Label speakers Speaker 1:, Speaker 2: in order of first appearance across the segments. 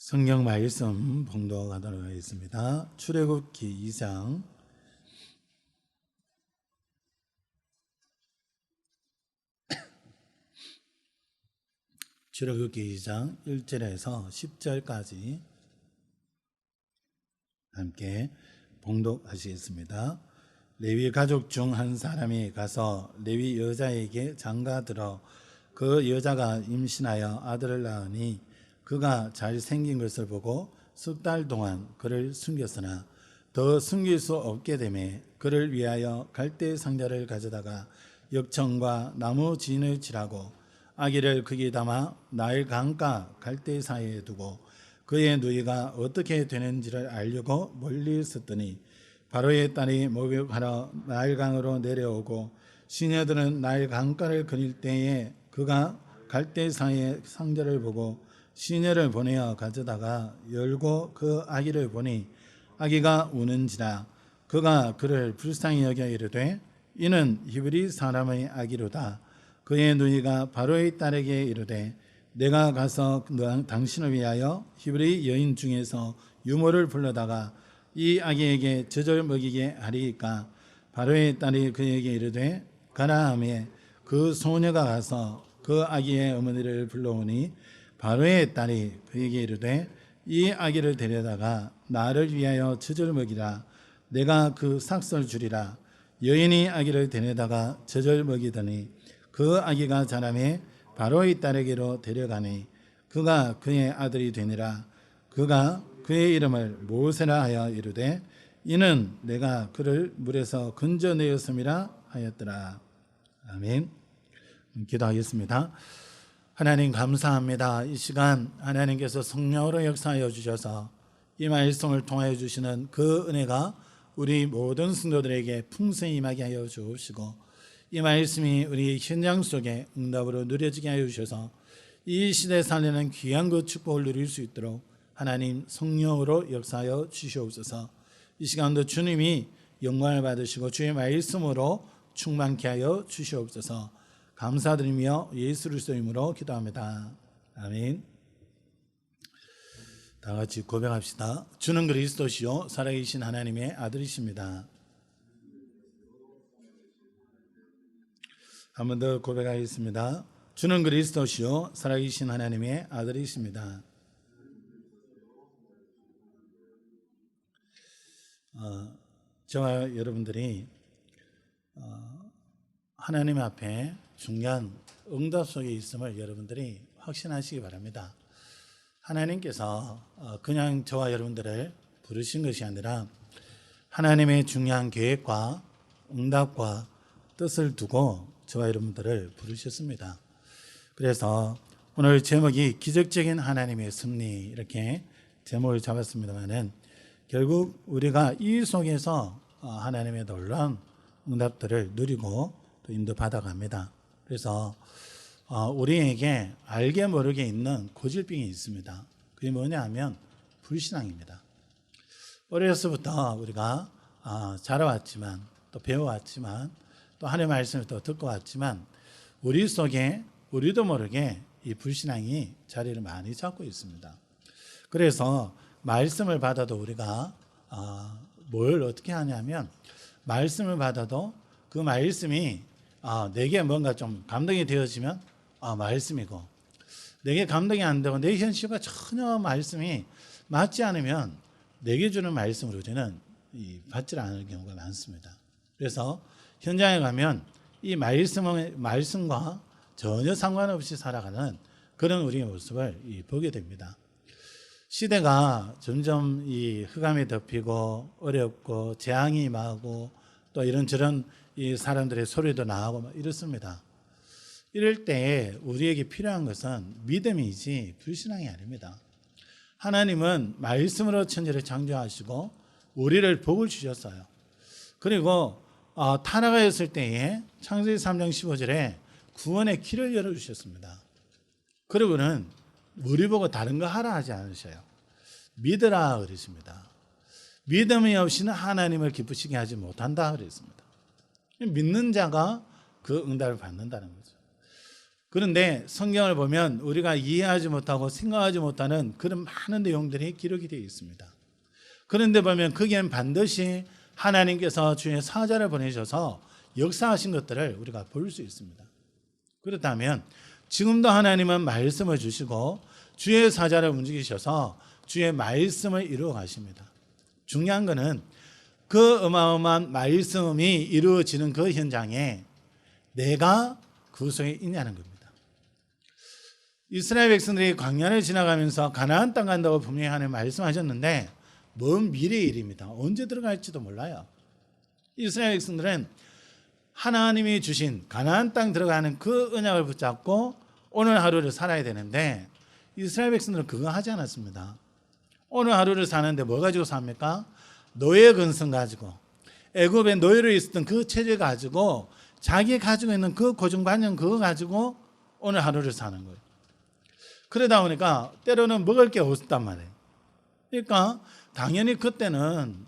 Speaker 1: 성경 말씀 봉독하도록 하겠습니다. 출애굽기 2장 출애굽기 2장 1절에서 10절까지 함께 봉독하시겠습니다. 레위 가족 중 한 사람이 가서 레위 여자에게 장가들어 그 여자가 임신하여 아들을 낳으니 그가 잘생긴 것을 보고 석 달 동안 그를 숨겼으나 더 숨길 수 없게 되매 그를 위하여 갈대 상자를 가져다가 역청과 나무 진을 칠하고 아기를 거기 담아 나일 강가 갈대 사이에 두고 그의 누이가 어떻게 되는지를 알려고 멀리 있었더니 바로의 딸이 목욕하러 나일강으로 내려오고 시녀들은 나일 강가를 거닐 때에 그가 갈대 사이에 상자를 보고 시녀를 보내어 가져다가 열고 그 아기를 보니 아기가 우는지라 그가 그를 불쌍히 여겨 이르되 이는 히브리 사람의 아기로다. 그의 누이가 바로의 딸에게 이르되 내가 가서 당신을 위하여 히브리 여인 중에서 유모를 불러다가 이 아기에게 젖을 먹이게 하리이까. 바로의 딸이 그에게 이르되 가라 하매 그 소녀가 가서 그 아기의 어머니를 불러오니 바로의 딸이 그에게 이르되 이 아기를 데려다가 나를 위하여 젖을 먹이라. 내가 그 삭설 주리라. 여인이 아기를 데려다가 젖을 먹이더니 그 아기가 자라매 바로의 딸에게로 데려가니 그가 그의 아들이 되니라. 그가 그의 이름을 모세라 하여 이르되 이는 내가 그를 물에서 건져내었음이라 하였더라. 아멘. 기도하겠습니다. 하나님 감사합니다. 이 시간 하나님께서 성령으로 역사하여 주셔서 이 말씀을 통하여 주시는 그 은혜가 우리 모든 성도들에게 풍성히 임하게 하여 주시고 이 말씀이 우리 현장 속에 응답으로 누려지게 하여 주셔서 이 시대에 살리는 귀한 그 축복을 누릴 수 있도록 하나님 성령으로 역사하여 주시옵소서. 이 시간도 주님이 영광을 받으시고 주의 말씀으로 충만케 하여 주시옵소서. 감사드리며 예수 그리스도의 이름으로 기도합니다. 아멘. 다 같이 고백합시다. 주는 그리스도시요 살아계신 하나님의 아들이십니다. 한 번 더 고백하겠습니다. 주는 그리스도시요 살아계신 하나님의 아들이십니다. 저와 여러분들이 하나님 앞에 중요한 응답 속에 있음을 여러분들이 확신하시기 바랍니다. 하나님께서 그냥 저와 여러분들을 부르신 것이 아니라 하나님의 중요한 계획과 응답과 뜻을 두고 저와 여러분들을 부르셨습니다. 그래서 오늘 제목이 기적적인 하나님의 승리 이렇게 제목을 잡았습니다만은 결국 우리가 이 속에서 하나님의 놀라운 응답들을 누리고 또 인도받아 갑니다. 그래서 우리에게 알게 모르게 있는 고질병이 있습니다. 그게 뭐냐 하면 불신앙입니다. 어려서부터 우리가 자라왔지만 또 배워왔지만 또 하나님의 말씀을 또 듣고 왔지만 우리 속에 우리도 모르게 이 불신앙이 자리를 많이 잡고 있습니다. 그래서 말씀을 받아도 우리가 뭘 어떻게 하냐면 말씀을 받아도 그 말씀이 내게 뭔가 좀 감동이 되어지면 말씀이고 내게 감동이 안 되고 내 현실과 전혀 말씀이 맞지 않으면 내게 주는 말씀으로 저는 받지 않을 경우가 많습니다. 그래서 현장에 가면 이 말씀과 전혀 상관없이 살아가는 그런 우리의 모습을 보게 됩니다. 시대가 점점 이 흑암이 덮이고 어렵고 재앙이 임하고 또 이런저런 이 사람들의 소리도 나오고 막 이렇습니다. 이럴 때 우리에게 필요한 것은 믿음이지 불신앙이 아닙니다. 하나님은 말씀으로 천지를 창조하시고 우리를 복을 주셨어요. 그리고 타락하였을 때에 창세기 3장 15절에 구원의 길을 열어주셨습니다. 그리고는 우리 보고 다른 거 하라 하지 않으셔요. 믿으라 그랬습니다. 믿음이 없이는 하나님을 기쁘시게 하지 못한다 그랬습니다. 믿는 자가 그 응답을 받는다는 거죠. 그런데 성경을 보면 우리가 이해하지 못하고 생각하지 못하는 그런 많은 내용들이 기록이 되어 있습니다. 그런데 보면 거기엔 반드시 하나님께서 주의 사자를 보내셔서 역사하신 것들을 우리가 볼 수 있습니다. 그렇다면 지금도 하나님은 말씀을 주시고 주의 사자를 움직이셔서 주의 말씀을 이루어 가십니다. 중요한 것은 그 어마어마한 말씀이 이루어지는 그 현장에 내가 그 속에 있냐는 겁니다. 이스라엘 백성들이 광야를 지나가면서 가나안 땅 간다고 분명히 하나님 말씀하셨는데 먼 미래의 일입니다. 언제 들어갈지도 몰라요. 이스라엘 백성들은 하나님이 주신 가나안 땅 들어가는 그 언약을 붙잡고 오늘 하루를 살아야 되는데 이스라엘 백성들은 그거 하지 않았습니다. 오늘 하루를 사는데 뭐 가지고 삽니까? 노예 근성 가지고 애굽에 노예로 있었던 그 체제 가지고 자기 가지고 있는 그 고정관념 그거 가지고 오늘 하루를 사는 거예요. 그러다 보니까 때로는 먹을 게 없단 말이에요. 그러니까 당연히 그때는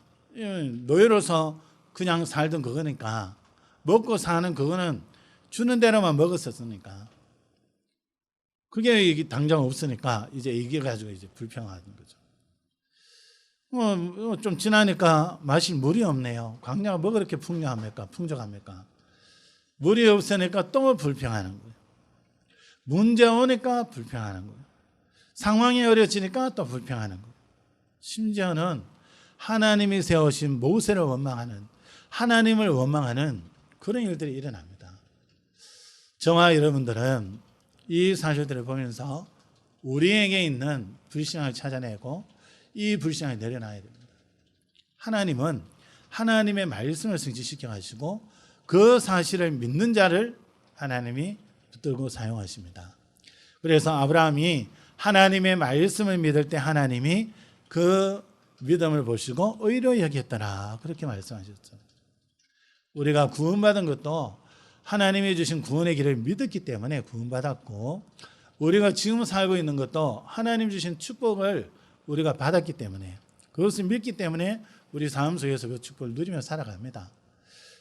Speaker 1: 노예로서 그냥 살던 그거니까 먹고 사는 그거는 주는 대로만 먹었었으니까 그게 당장 없으니까 이제 이게 가지고 이제 불평하는 거죠. 좀 지나니까 마실 물이 없네요. 광야가 뭐 그렇게 풍족합니까? 물이 없으니까 또 불평하는 거예요. 문제 오니까 불평하는 거예요. 상황이 어려지니까 또 불평하는 거예요. 심지어는 하나님이 세우신 모세를 원망하는, 하나님을 원망하는 그런 일들이 일어납니다. 저와 여러분들은 이 사실들을 보면서 우리에게 있는 불신앙을 찾아내고 이 불신앙을 내려놔야 됩니다. 하나님은 하나님의 말씀을 성취시켜 가시고 그 사실을 믿는 자를 하나님이 붙들고 사용하십니다. 그래서 아브라함이 하나님의 말씀을 믿을 때 하나님이 그 믿음을 보시고 의로 여겼더라 그렇게 말씀하셨죠. 우리가 구원받은 것도 하나님이 주신 구원의 길을 믿었기 때문에 구원받았고 우리가 지금 살고 있는 것도 하나님 주신 축복을 우리가 받았기 때문에 그것을 믿기 때문에 우리 삶 속에서 그 축복을 누리며 살아갑니다.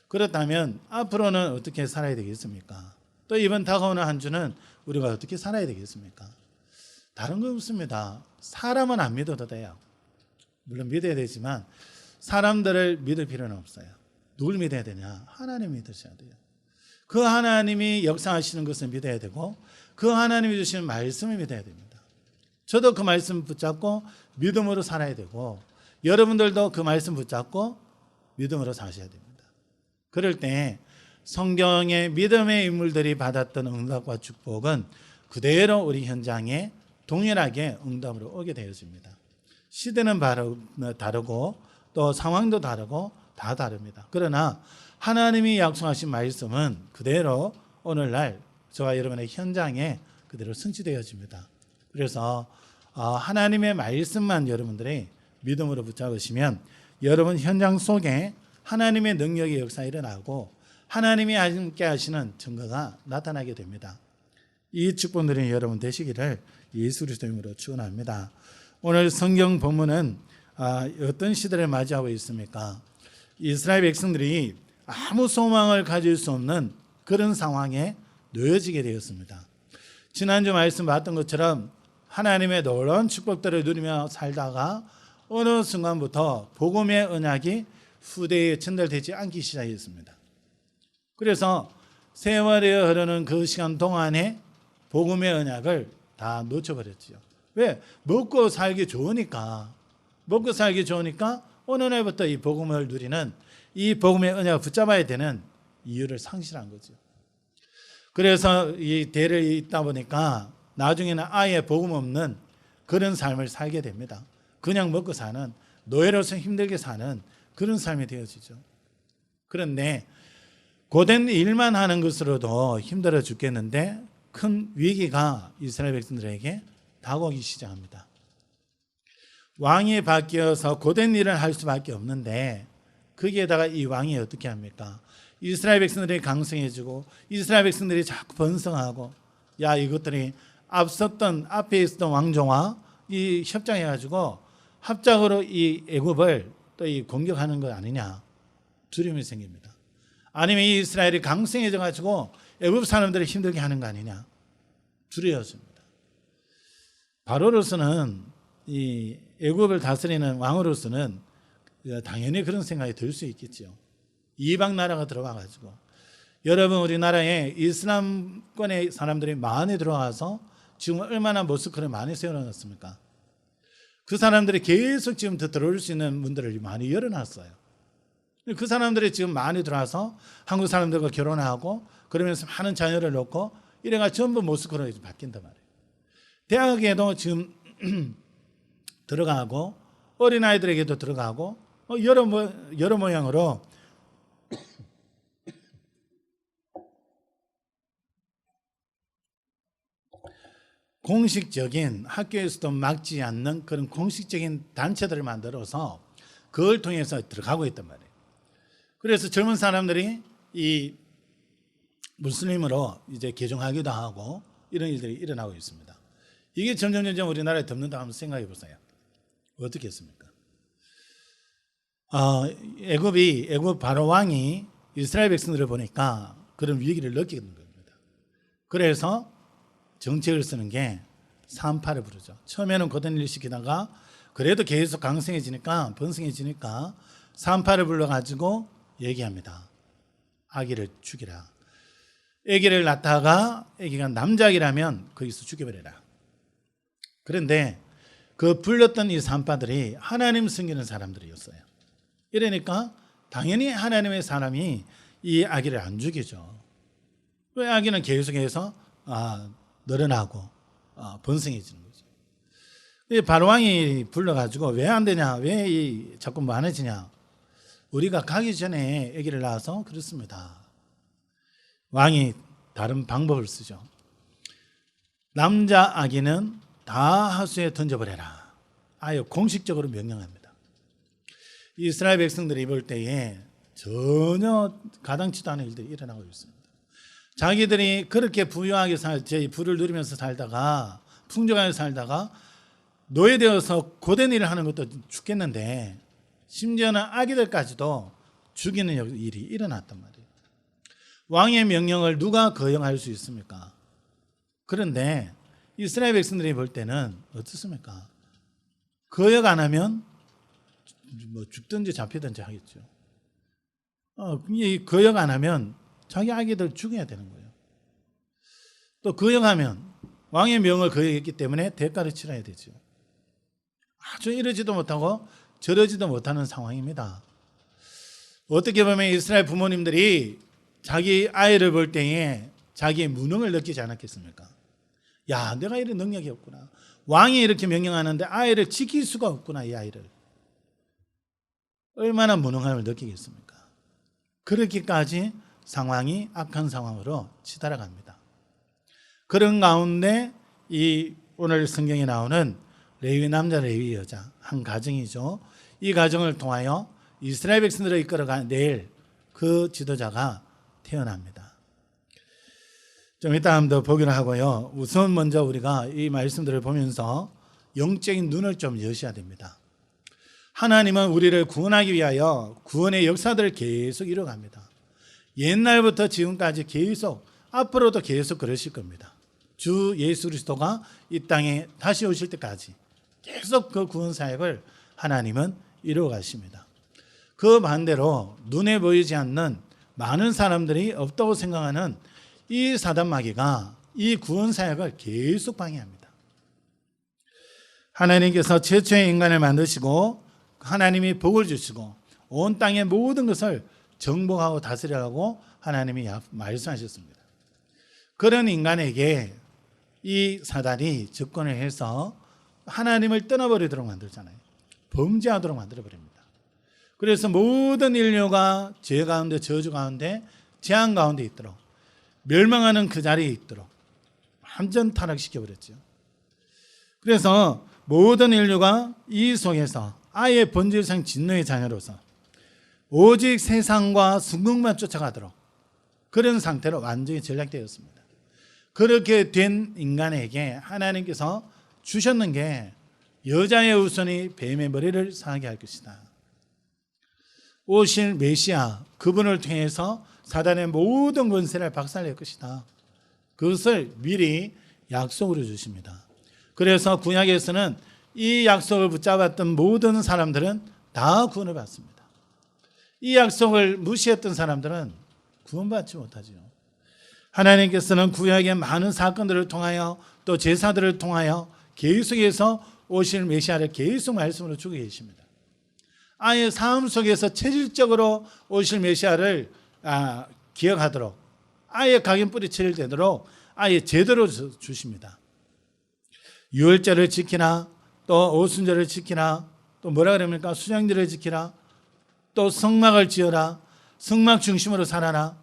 Speaker 1: 그렇다면 앞으로는 어떻게 살아야 되겠습니까? 또 이번 다가오는 한 주는 우리가 어떻게 살아야 되겠습니까? 다른 거 없습니다. 사람은 안 믿어도 돼요. 물론 믿어야 되지만 사람들을 믿을 필요는 없어요. 누굴 믿어야 되냐? 하나님 믿으셔야 돼요. 그 하나님이 역사하시는 것을 믿어야 되고 그 하나님이 주시는 말씀을 믿어야 됩니다. 저도 그 말씀 붙잡고 믿음으로 살아야 되고 여러분들도 그 말씀 붙잡고 믿음으로 사셔야 됩니다. 그럴 때 성경의 믿음의 인물들이 받았던 응답과 축복은 그대로 우리 현장에 동일하게 응답으로 오게 되어집니다. 시대는 다르고 또 상황도 다르고 다 다릅니다. 그러나 하나님이 약속하신 말씀은 그대로 오늘날 저와 여러분의 현장에 그대로 성취되어집니다. 그래서 하나님의 말씀만 여러분들이 믿음으로 붙잡으시면 여러분 현장 속에 하나님의 능력의 역사가 일어나고 하나님이 함께 하시는 증거가 나타나게 됩니다. 이 축복들이 여러분 되시기를 예수 그리스도 이름으로 축원합니다. 오늘 성경 본문은 어떤 시대를 맞이하고 있습니까? 이스라엘 백성들이 아무 소망을 가질 수 없는 그런 상황에 놓여지게 되었습니다. 지난주 말씀 봤던 것처럼 하나님의 놀라운 축복들을 누리며 살다가 어느 순간부터 복음의 언약이 후대에 전달되지 않기 시작했습니다. 그래서 세월이 흐르는 그 시간 동안에 복음의 언약을 다 놓쳐버렸죠. 왜? 먹고 살기 좋으니까 어느 날부터 이 복음을 누리는 이 복음의 언약을 붙잡아야 되는 이유를 상실한 거죠. 그래서 이 대를 잇다 보니까 나중에는 아예 복음 없는 그런 삶을 살게 됩니다. 그냥 먹고 사는, 노예로서 힘들게 사는 그런 삶이 되어지죠. 그런데 고된 일만 하는 것으로도 힘들어 죽겠는데 큰 위기가 이스라엘 백성들에게 다가오기 시작합니다. 왕이 바뀌어서 고된 일을 할 수밖에 없는데 거기에다가 이 왕이 어떻게 합니까? 이스라엘 백성들이 강성해지고 이스라엘 백성들이 자꾸 번성하고 이것들이 앞에 있었던 왕조와 이 협정해가지고 합작으로 이 애굽을 또 이 공격하는 것 아니냐 두려움이 생깁니다. 아니면 이 이스라엘이 강성해져가지고 애굽 사람들을 힘들게 하는 거 아니냐 두려워집니다. 바로로서는 이 애굽을 다스리는 왕으로서는 당연히 그런 생각이 들 수 있겠죠. 이방 나라가 들어와 가지고 여러분 우리나라에 이슬람권의 사람들이 많이 들어와서 지금 얼마나 모스크를 많이 세워놨습니까? 그 사람들이 계속 지금 더 들어올 수 있는 문들을 많이 열어놨어요. 그 사람들이 지금 많이 들어와서 한국 사람들과 결혼하고 그러면서 많은 자녀를 놓고 이래가 전부 모스크로 바뀐단 말이에요. 대학에도 지금 들어가고 어린아이들에게도 들어가고 여러 모양으로 공식적인 학교에서도 막지 않는 그런 공식적인 단체들을 만들어서 그걸 통해서 들어가고 있단 말이에요. 그래서 젊은 사람들이 이 무슬림으로 이제 개종하기도 하고 이런 일들이 일어나고 있습니다. 이게 점점 우리나라에 덮는다 하면 생각해 보세요. 어떻게 했습니까? 애굽 바로 왕이 이스라엘 백성들을 보니까 그런 위기를 느끼는 겁니다. 그래서 정책을 쓰는 게 산파를 부르죠. 처음에는 고된 일 시키다가 그래도 계속 강성해지니까 번성해지니까 산파를 불러가지고 얘기합니다. 아기를 죽이라. 아기를 낳다가 아기가 남자아기라면 거기서 죽여버려라. 그런데 그 불렀던 이 산파들이 하나님 섬기는 사람들이었어요. 이러니까 당연히 하나님의 사람이 이 아기를 안 죽이죠. 왜 아기는 계속해서 늘어나고 번성해지는 거죠. 바로왕이 불러가지고 왜 안 되냐, 왜 자꾸 많아지냐. 우리가 가기 전에 아기를 낳아서 그렇습니다. 왕이 다른 방법을 쓰죠. 남자 아기는 다 하수에 던져버려라. 아예 공식적으로 명령합니다. 이스라엘 백성들이 볼 때에 전혀 가당치도 않은 일들이 일어나고 있습니다. 자기들이 그렇게 부유하게 부를 누리면서 살다가 풍족하게 살다가 노예되어서 고된 일을 하는 것도 죽겠는데 심지어는 아기들까지도 죽이는 일이 일어났단 말이에요. 왕의 명령을 누가 거역할 수 있습니까? 그런데 이스라엘 백성들이 볼 때는 어떻습니까? 거역 안 하면 죽든지 잡히든지 하겠죠. 거역 안 하면 자기 아기들 죽여야 되는 거예요. 또 거역하면 왕의 명을 거역했기 때문에 대가를 치러야 되죠. 아주 이러지도 못하고 저러지도 못하는 상황입니다. 어떻게 보면 이스라엘 부모님들이 자기 아이를 볼 때에 자기의 무능을 느끼지 않았겠습니까? 야, 내가 이런 능력이 없구나. 왕이 이렇게 명령하는데 아이를 지킬 수가 없구나, 이 아이를. 얼마나 무능함을 느끼겠습니까? 그렇게까지 상황이 악한 상황으로 치달아갑니다. 그런 가운데 이 오늘 성경에 나오는 레위 남자 레위 여자 한 가정이죠. 이 가정을 통하여 이스라엘 백성들을 이끌어낼 그 지도자가 태어납니다. 좀 이따 한번 더 보기로 하고요. 우선 먼저 우리가 이 말씀들을 보면서 영적인 눈을 좀 여셔야 됩니다. 하나님은 우리를 구원하기 위하여 구원의 역사들을 계속 이뤄갑니다. 옛날부터 지금까지 계속 앞으로도 계속 그러실 겁니다. 주 예수 그리스도가 이 땅에 다시 오실 때까지 계속 그 구원 사역을 하나님은 이루어 가십니다. 그 반대로 눈에 보이지 않는 많은 사람들이 없다고 생각하는 이 사단 마귀가 이 구원 사역을 계속 방해합니다. 하나님께서 최초의 인간을 만드시고 하나님이 복을 주시고 온 땅의 모든 것을 정복하고 다스리라고 하나님이 말씀하셨습니다. 그런 인간에게 이 사단이 접근을 해서 하나님을 떠나버리도록 만들잖아요. 범죄하도록 만들어버립니다. 그래서 모든 인류가 죄 가운데 저주 가운데 재앙 가운데 있도록 멸망하는 그 자리에 있도록 완전 타락시켜버렸죠. 그래서 모든 인류가 이 속에서 아예 본질상 진노의 자녀로서 오직 세상과 순궁만 쫓아가도록 그런 상태로 완전히 전락되었습니다. 그렇게 된 인간에게 하나님께서 주셨는 게 여자의 후손이 뱀의 머리를 상하게 할 것이다. 오실 메시아 그분을 통해서 사단의 모든 권세를 박살낼 것이다. 그것을 미리 약속으로 주십니다. 그래서 구약에서는 이 약속을 붙잡았던 모든 사람들은 다 구원을 받습니다. 이 약속을 무시했던 사람들은 구원받지 못하지요. 하나님께서는 구약의 많은 사건들을 통하여 또 제사들을 통하여 계속해서 오실 메시아를 계속 말씀으로 주고 계십니다. 아예 삶 속에서 체질적으로 오실 메시아를 기억하도록 아예 각인뿌리 체질되도록 아예 제대로 주십니다. 유월절을 지키나 또 오순절을 지키나 또 뭐라 그럽니까? 수장절을 지키라 또 성막을 지어라 성막 중심으로 살아라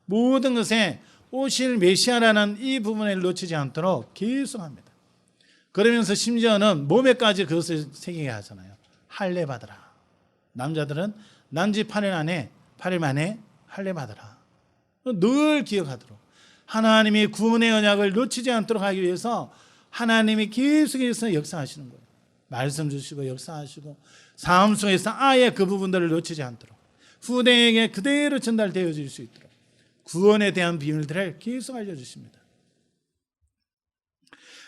Speaker 1: 모든 것에 오실 메시아라는 이 부분을 놓치지 않도록 계속합니다. 그러면서 심지어는 몸에까지 그것을 새기게 하잖아요. 할례 받으라. 남자들은 난지 8일 만에 할례 받으라. 늘 기억하도록 하나님이 구원의 언약을 놓치지 않도록 하기 위해서 하나님이 계속해서 역사하시는 거예요. 말씀 주시고 역사하시고 삶 속에서 아예 그 부분들을 놓치지 않도록 후대에게 그대로 전달되어질 수 있도록 구원에 대한 비밀들을 계속 알려주십니다.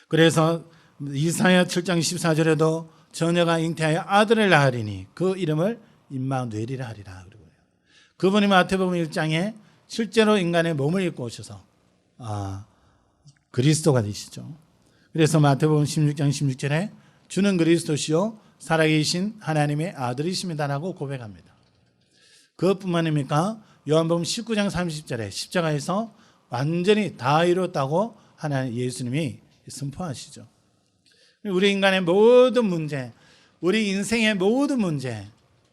Speaker 1: 그래서 이사야 7장 14절에도 처녀가 잉태하여 아들을 낳으리니 그 이름을 임마누엘이라 하리라. 그분이 마태복음 1장에 실제로 인간의 몸을 입고 오셔서 그리스도가 되시죠. 그래서 마태복음 16장 16절에 주는 그리스도시요 살아계신 하나님의 아들이십니다라고 고백합니다. 그것뿐만 아닙니까? 요한복음 19장 30절에 십자가에서 완전히 다 이뤘다고 하나님 예수님이 선포하시죠. 우리 인간의 모든 문제, 우리 인생의 모든 문제,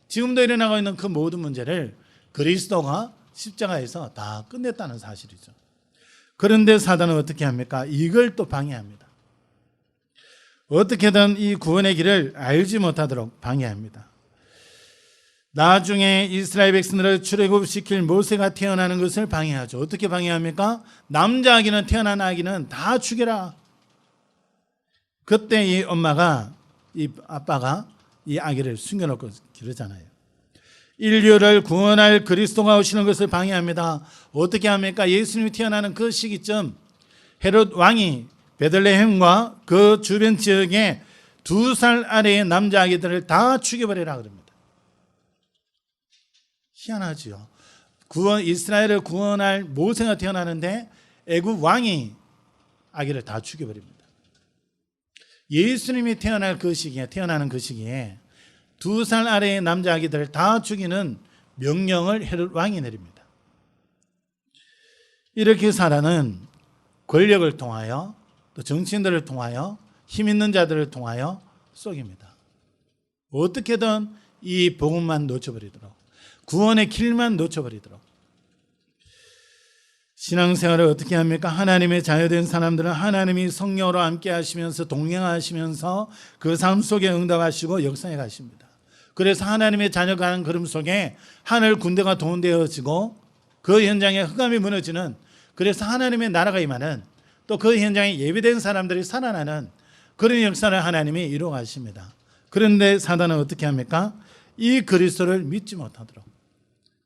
Speaker 1: 지금도 일어나고 있는 그 모든 문제를 그리스도가 십자가에서 다 끝냈다는 사실이죠. 그런데 사단은 어떻게 합니까? 이걸 또 방해합니다. 어떻게든 이 구원의 길을 알지 못하도록 방해합니다. 나중에 이스라엘 백성들을 출애굽시킬 모세가 태어나는 것을 방해하죠. 어떻게 방해합니까? 남자 아기는 태어난 아기는 다 죽여라. 그때 이 엄마가 이 아빠가 이 아기를 숨겨놓고 기르잖아요. 인류를 구원할 그리스도가 오시는 것을 방해합니다. 어떻게 합니까? 예수님이 태어나는 그 시기쯤 헤롯 왕이 베들레헴과 그 주변 지역에 2살 아래의 남자 아기들을 다 죽여버리라 그럽니다. 희한하지요. 이스라엘을 구원할 모세가 태어나는데 애굽 왕이 아기를 다 죽여버립니다. 예수님이 태어나는 그 시기에 2살 아래의 남자 아기들을 다 죽이는 명령을 헤롯 왕이 내립니다. 이렇게 사단은 권력을 통하여 또 정치인들을 통하여 힘 있는 자들을 통하여 속입니다. 어떻게든 이 복음만 놓쳐버리도록 구원의 길만 놓쳐버리도록. 신앙생활을 어떻게 합니까? 하나님의 자녀된 사람들은 하나님이 성령으로 함께 하시면서 동행하시면서 그 삶 속에 응답하시고 역사해 가십니다. 그래서 하나님의 자녀가 하는 걸음 속에 하늘 군대가 동원되어지고 그 현장에 흑암이 무너지는, 그래서 하나님의 나라가 임하는, 또 그 현장에 예비된 사람들이 살아나는 그런 역사를 하나님이 이루어 가십니다. 그런데 사단은 어떻게 합니까? 이 그리스도를 믿지 못하도록,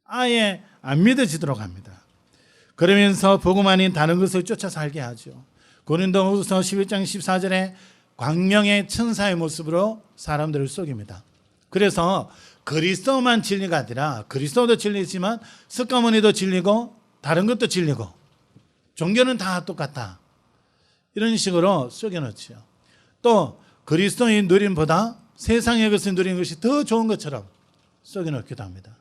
Speaker 1: 아예 안 믿어지도록 합니다. 그러면서 복음 아닌 다른 것을 쫓아 살게 하죠. 고린도후서 11장 14절에 광명의 천사의 모습으로 사람들을 속입니다. 그래서 그리스도만 진리가 아니라, 그리스도도 진리지만 석가모니도 진리고 다른 것도 진리고 종교는 다 똑같다, 이런 식으로 속여놓지요. 또 그리스도의 누림보다 세상의 것을 누리는 것이 더 좋은 것처럼 속여놓기도 합니다.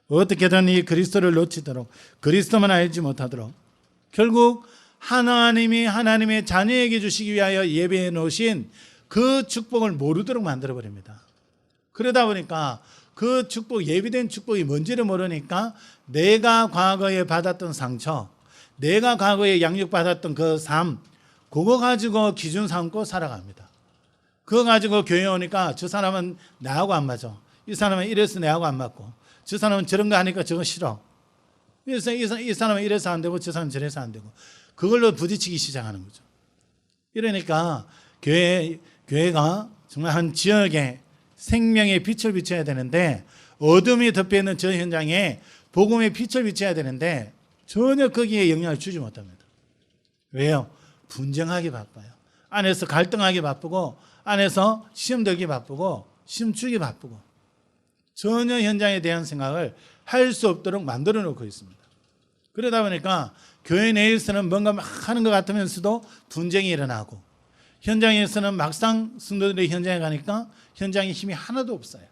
Speaker 1: 어떻게든 이 그리스도를 놓치도록, 그리스도만 알지 못하도록, 결국 하나님이 하나님의 자녀에게 주시기 위하여 예배해 놓으신 그 축복을 모르도록 만들어버립니다. 그러다 보니까 그 축복, 예비된 축복이 뭔지를 모르니까 내가 과거에 받았던 상처, 내가 과거에 양육받았던 그 삶, 그거 가지고 기준 삼고 살아갑니다. 그거 가지고 교회 오니까 저 사람은 나하고 안 맞아, 이 사람은 이래서 내하고 안 맞고, 저 사람은 저런 거 하니까 저거 싫어, 그래서 이 사람은 이래서 안 되고 저 사람은 저래서 안 되고, 그걸로 부딪히기 시작하는 거죠. 이러니까 교회가 정말 한 지역에 생명의 빛을 비춰야 되는데, 어둠이 덮여있는 저 현장에 복음의 빛을 비춰야 되는데 전혀 거기에 영향을 주지 못합니다. 왜요? 분쟁하기 바빠요. 안에서 갈등하기 바쁘고 안에서 시험 들기 바쁘고 시험 주기 바쁘고 전혀 현장에 대한 생각을 할 수 없도록 만들어 놓고 있습니다. 그러다 보니까 교회 내에서는 뭔가 막 하는 것 같으면서도 분쟁이 일어나고 현장에서는 막상 성도들이 현장에 가니까 현장에 힘이 하나도 없어요.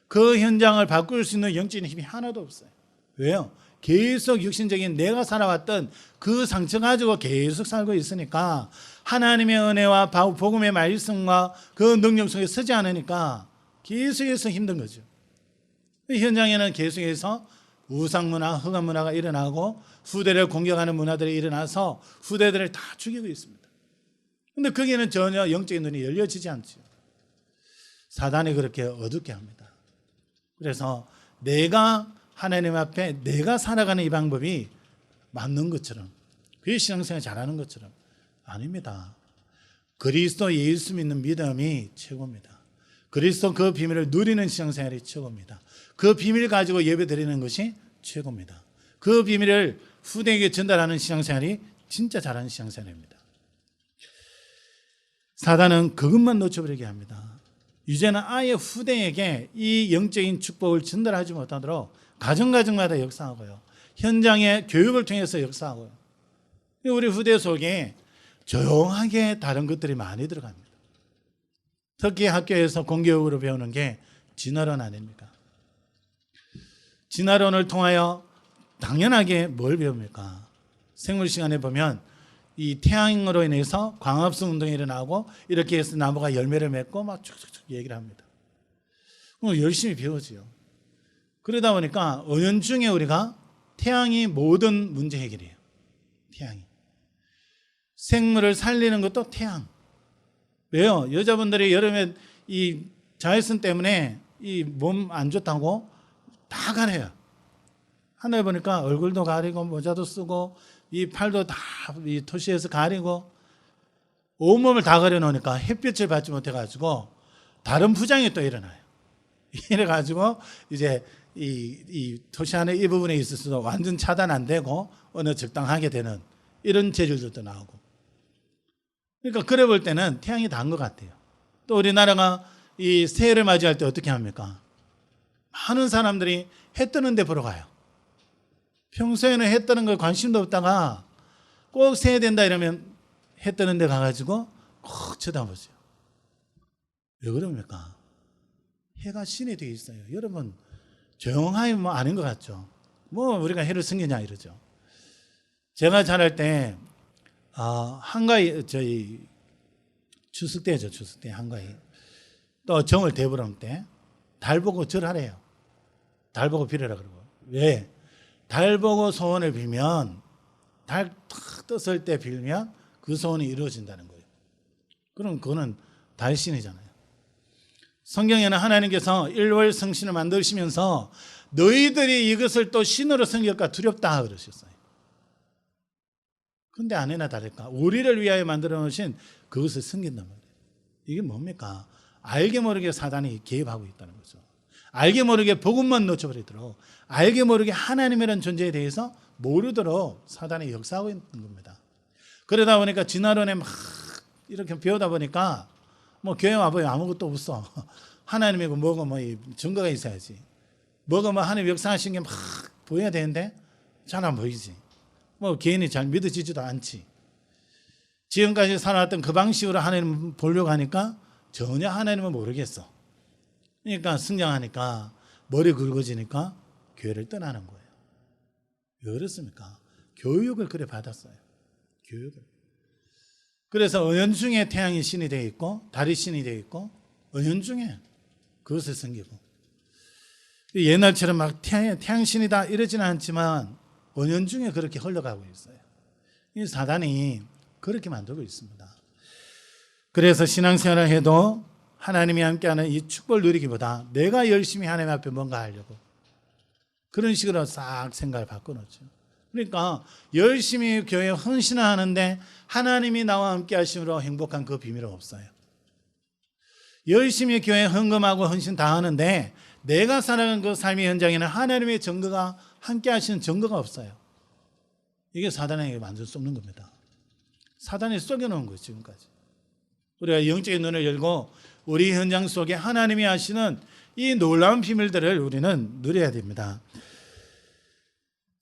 Speaker 1: 그 현장을 바꿀 수 있는 영적인 힘이 하나도 없어요. 왜요? 계속 육신적인 내가 살아왔던 그 상처 가지고 계속 살고 있으니까 하나님의 은혜와 복음의 말씀과 그 능력 속에 서지 않으니까 계속해서 힘든 거죠. 현장에는 계속해서 우상문화, 흑암문화가 일어나고 후대를 공격하는 문화들이 일어나서 후대들을 다 죽이고 있습니다. 그런데 거기에는 전혀 영적인 눈이 열려지지 않죠. 사단이 그렇게 어둡게 합니다. 그래서 내가 하나님 앞에 내가 살아가는 이 방법이 맞는 것처럼 그의 신앙생활 잘하는 것처럼 아닙니다. 그리스도 예수 믿는 믿음이 최고입니다. 그리스도 그 비밀을 누리는 신앙생활이 최고입니다. 그 비밀 가지고 예배 드리는 것이 최고입니다. 그 비밀을 후대에게 전달하는 신앙생활이 진짜 잘하는 신앙생활입니다. 사단은 그것만 놓쳐버리게 합니다. 이제는 아예 후대에게 이 영적인 축복을 전달하지 못하도록 가정마다 역사하고요. 현장의 교육을 통해서 역사하고요. 우리 후대 속에 조용하게 다른 것들이 많이 들어갑니다. 특히 학교에서 공교육으로 배우는 게 진화론 아닙니까? 진화론을 통하여 당연하게 뭘 배웁니까? 생물 시간에 보면 이 태양으로 인해서 광합성 운동이 일어나고 이렇게 해서 나무가 열매를 맺고 막 쭉쭉쭉 얘기를 합니다. 열심히 배우지요. 그러다 보니까 은연중에 우리가 태양이 모든 문제 해결이에요. 태양이. 생물을 살리는 것도 태양. 왜요? 여자분들이 여름에 이 자외선 때문에 이 몸 안 좋다고 다 가려요. 하늘 보니까 얼굴도 가리고 모자도 쓰고 이 팔도 다 이 토시에서 가리고 온몸을 다 가려놓으니까 햇빛을 받지 못해가지고 다른 부작용이 또 일어나요. 이래가지고 이제 이 토시 안에 이 부분에 있어서도 완전 차단 안 되고 어느 적당하게 되는 이런 재질들도 나오고. 그러니까 그래 볼 때는 태양이 다인 것 같아요. 또 우리나라가 이 새해를 맞이할 때 어떻게 합니까? 많은 사람들이 해 뜨는 데 보러 가요. 평소에는 해 뜨는 거에 관심도 없다가 꼭 새해 된다 이러면 해 뜨는 데 가가지고 꼭 쳐다보죠. 왜 그럽니까? 해가 신이 되어 있어요. 여러분 조용하게 뭐 아닌 것 같죠? 뭐 우리가 해를 숨기냐 이러죠. 제가 자랄 때 한가위 저희 추석 때죠. 추석 때 한가위 또 정월 대보름 때 달 보고 절하래요. 달 보고 빌어라 그러고. 왜? 달 보고 소원을 빌면 달 탁 떴을 때 빌면 그 소원이 이루어진다는 거예요. 그럼 그거는 달신이잖아요. 성경에는 하나님께서 일월 성신을 만드시면서 너희들이 이것을 또 신으로 섬길까 두렵다 그러셨어요. 그런데 아니나 다를까 우리를 위하여 만들어 놓으신 그것을 섬긴단 말이에요. 이게 뭡니까? 알게 모르게 사단이 개입하고 있다는 거죠. 알게 모르게 복음만 놓쳐버리도록 알게 모르게 하나님이라는 존재에 대해서 모르도록 사단이 역사하고 있는 겁니다. 그러다 보니까 진화론에 막 이렇게 배우다 보니까 뭐 교회 와보면 아무것도 없어. 하나님이고 뭐고 뭐 증거가 있어야지. 뭐가 뭐 하나님 역사하신 게 막 보여야 되는데 잘 안 보이지. 뭐 개인이 잘 믿어지지도 않지. 지금까지 살아왔던 그 방식으로 하나님 보려고 하니까 전혀 하나님은 모르겠어. 그러니까 성장하니까 머리 굵어지니까 교회를 떠나는 거예요. 왜 그렇습니까? 교육을 그래 받았어요. 교육을. 그래서 은연중에 태양이 신이 되어 있고 달이 신이 되어 있고 은연중에 그것을 섬기고 옛날처럼 막 태양 신이다 이러지는 않지만 은연중에 그렇게 흘러가고 있어요. 이 사단이 그렇게 만들고 있습니다. 그래서 신앙생활을 해도 하나님이 함께하는 이 축복을 누리기보다 내가 열심히 하나님 앞에 뭔가 하려고 그런 식으로 싹 생각을 바꿔놓죠. 그러니까 열심히 교회에 헌신하는데 하나님이 나와 함께 하심으로 행복한 그 비밀은 없어요. 열심히 교회에 헌금하고 헌신 다 하는데 내가 살아가는 그 삶의 현장에는 하나님의 증거가 함께 하시는 증거가 없어요. 이게 사단에게 만들 수 없는 겁니다. 사단이 속여놓은 거죠, 지금까지. 우리가 영적인 눈을 열고 우리 현장 속에 하나님이 하시는 이 놀라운 비밀들을 우리는 누려야 됩니다.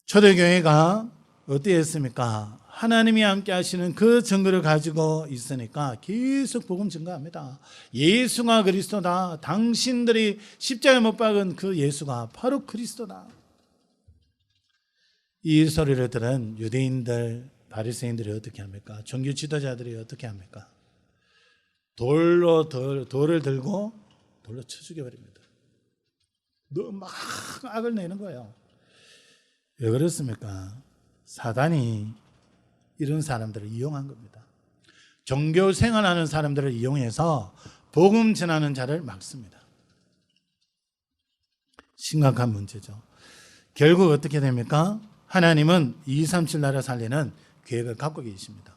Speaker 1: 초대교회가 어땠습니까? 하나님이 함께 하시는 그 증거를 가지고 있으니까 계속 복음 증거합니다. 예수가 그리스도다. 당신들이 십자가에 못 박은 그 예수가 바로 그리스도다. 이 소리를 들은 유대인들, 바리새인들이 어떻게 합니까? 종교 지도자들이 어떻게 합니까? 돌을 들고 돌로 쳐 죽여버립니다. 너 막 악을 내는 거예요. 왜 그렇습니까? 사단이 이런 사람들을 이용한 겁니다. 종교 생활하는 사람들을 이용해서 복음 전하는 자를 막습니다. 심각한 문제죠. 결국 어떻게 됩니까? 하나님은 237 나라 살리는 계획을 갖고 계십니다.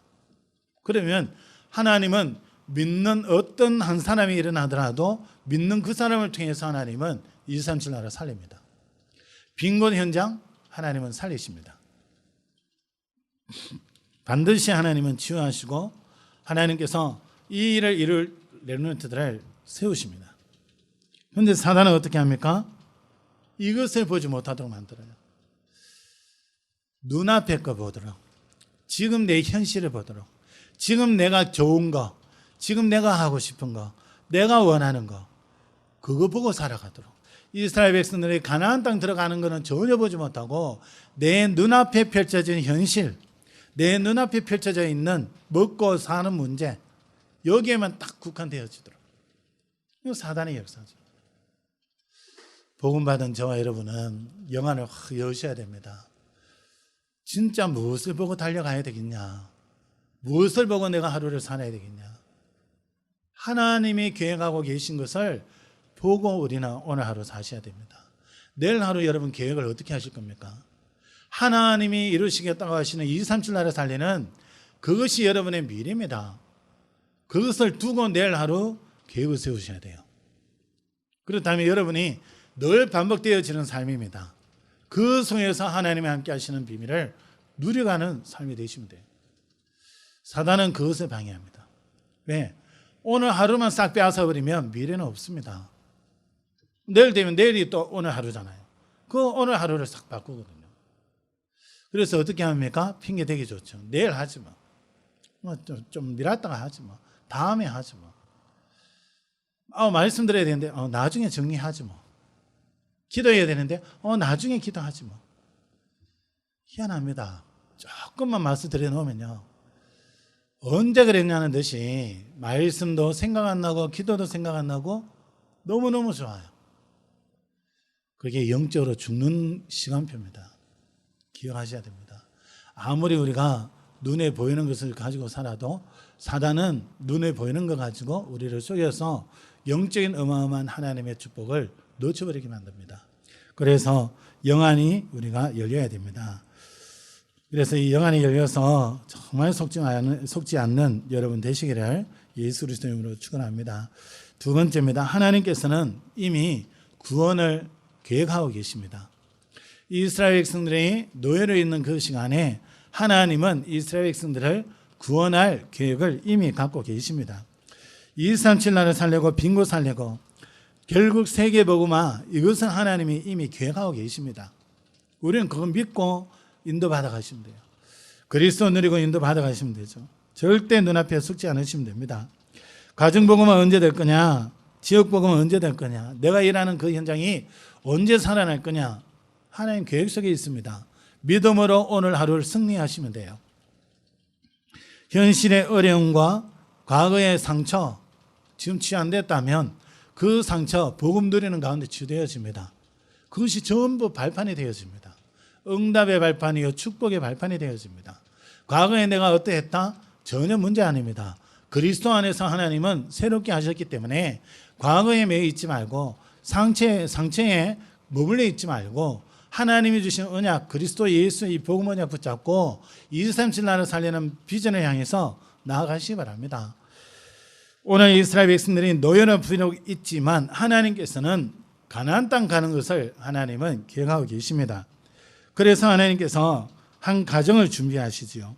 Speaker 1: 그러면 하나님은 믿는 어떤 한 사람이 일어나더라도 믿는 그 사람을 통해서 하나님은 237 나라 살립니다. 빈곤 현장 하나님은 살리십니다. 반드시 하나님은 치유하시고 하나님께서 이 일을 이룰 렘넌트들을 세우십니다. 그런데 사단은 어떻게 합니까? 이것을 보지 못하도록 만들어요. 눈앞에 거 보도록, 지금 내 현실을 보도록, 지금 내가 좋은 거, 지금 내가 하고 싶은 거, 내가 원하는 거, 그거 보고 살아가도록. 이스라엘 백성들이 가나안 땅 들어가는 것은 전혀 보지 못하고 내 눈앞에 펼쳐진 현실, 내 눈앞에 펼쳐져 있는 먹고 사는 문제, 여기에만 딱 국한되어지도록. 이거 사단의 역사죠. 복음받은 저와 여러분은 영안을 여셔야 됩니다. 진짜 무엇을 보고 달려가야 되겠냐? 무엇을 보고 내가 하루를 살아야 되겠냐? 하나님이 계획하고 계신 것을 보고 우리는 오늘 하루 사셔야 됩니다. 내일 하루 여러분 계획을 어떻게 하실 겁니까? 하나님이 이루시겠다고 하시는 237 나라 살리는 그것이 여러분의 미래입니다. 그것을 두고 내일 하루 계획을 세우셔야 돼요. 그렇다면 여러분이 늘 반복되어지는 삶입니다. 그 속에서 하나님이 함께 하시는 비밀을 누려가는 삶이 되시면 돼요. 사단은 그것을 방해합니다. 왜? 오늘 하루만 싹 빼앗아버리면 미래는 없습니다. 내일 되면 내일이 또 오늘 하루잖아요. 그 오늘 하루를 싹 바꾸거든요. 그래서 어떻게 합니까? 핑계 대기 좋죠. 내일 하지 마. 좀 미뤘다가 하지 마. 다음에 하지 마. 말씀드려야 되는데 나중에 정리하지 마. 기도해야 되는데 나중에 기도하지 마. 희한합니다. 조금만 말씀드려 놓으면요, 언제 그랬냐는 듯이 말씀도 생각 안 나고 기도도 생각 안 나고 너무너무 좋아요. 그게 영적으로 죽는 시간표입니다. 기억하셔야 됩니다. 아무리 우리가 눈에 보이는 것을 가지고 살아도 사단은 눈에 보이는 것 가지고 우리를 속여서 영적인 어마어마한 하나님의 축복을 놓쳐버리게 만듭니다. 그래서 영안이 우리가 열려야 됩니다. 그래서 이 영안이 열려서 정말 속지 않는 여러분 되시기를 예수 그리스도 이름으로 축원합니다. 두 번째입니다. 하나님께서는 이미 구원을 계획하고 계십니다. 이스라엘 백성들이 노예로 있는 그 시간에 하나님은 이스라엘 백성들을 구원할 계획을 이미 갖고 계십니다. 237 나라를 살려고 빈곳 살려고 결국 세계복음화, 이것은 하나님이 이미 계획하고 계십니다. 우리는 그거 믿고 인도받아 가시면 돼요. 그리스도 누리고 인도받아 가시면 되죠. 절대 눈앞에 속지 않으시면 됩니다. 가정복음은 언제 될 거냐? 지역복음은 언제 될 거냐? 내가 일하는 그 현장이 언제 살아날 거냐? 하나님 계획 속에 있습니다. 믿음으로 오늘 하루를 승리하시면 돼요. 현실의 어려움과 과거의 상처, 지금 치유 안 됐다면 그 상처 복음 누리는 가운데 치유되어집니다. 그것이 전부 발판이 되어집니다. 응답의 발판이요 축복의 발판이 되어집니다. 과거에 내가 어떠했다? 전혀 문제 아닙니다. 그리스도 안에서 하나님은 새롭게 하셨기 때문에 과거에 매여 있지 말고 상처에 머물러 있지 말고 하나님이 주신 언약, 그리스도 예수 이 복음 언약 붙잡고 237 나라를 살리는 비전을 향해서 나아가시기 바랍니다. 오늘 이스라엘 백성들이 노예로 비록 있지만 하나님께서는 가나안 땅 가는 것을 하나님은 계획하고 계십니다. 그래서 하나님께서 한 가정을 준비하시지요.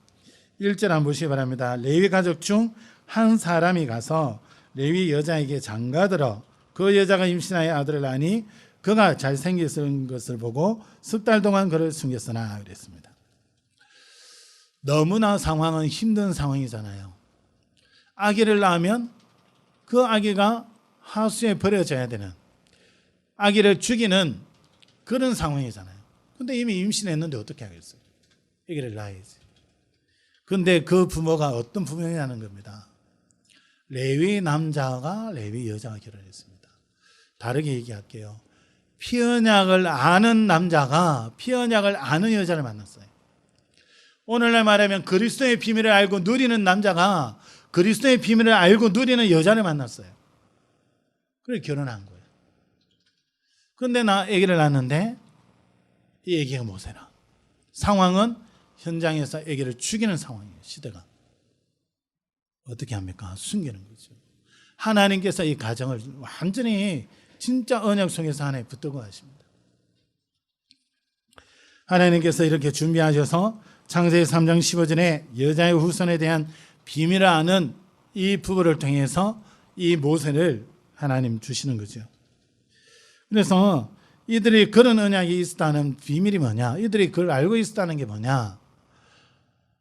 Speaker 1: 1절 한번 보시기 바랍니다. 레위 가족 중 한 사람이 가서 레위 여자에게 장가들어 그 여자가 임신하여 아들을 낳으니 그가 잘생긴 것을 보고 10달 동안 그를 숨겼으나 그랬습니다. 너무나 상황은 힘든 상황이잖아요. 아기를 낳으면 그 아기가 하수에 버려져야 되는, 아기를 죽이는 그런 상황이잖아요. 근데 이미 임신했는데 어떻게 하겠어요? 아기를 낳아야지. 근데 그 부모가 어떤 부모냐는 겁니다. 레위 남자가 레위 여자가 결혼했습니다. 다르게 얘기할게요. 피언약을 아는 남자가 피언약을 아는 여자를 만났어요. 오늘날 말하면 그리스도의 비밀을 알고 누리는 남자가 그리스도의 비밀을 알고 누리는 여자를 만났어요. 그래서 결혼한 거예요. 그런데 나 아기를 낳았는데 이 아기가 모세라. 상황은 현장에서 아기를 죽이는 상황이에요. 시대가. 어떻게 합니까? 숨기는 거죠. 하나님께서 이 가정을 완전히 진짜 언약 속에서 하나님 붙들고 가십니다. 하나님께서 이렇게 준비하셔서 창세기 3장 15절에 여자의 후손에 대한 비밀을 아는 이 부부를 통해서 이 모세를 하나님 주시는 거죠. 그래서 이들이 그런 언약이 있었다는 비밀이 뭐냐? 이들이 그걸 알고 있었다는 게 뭐냐?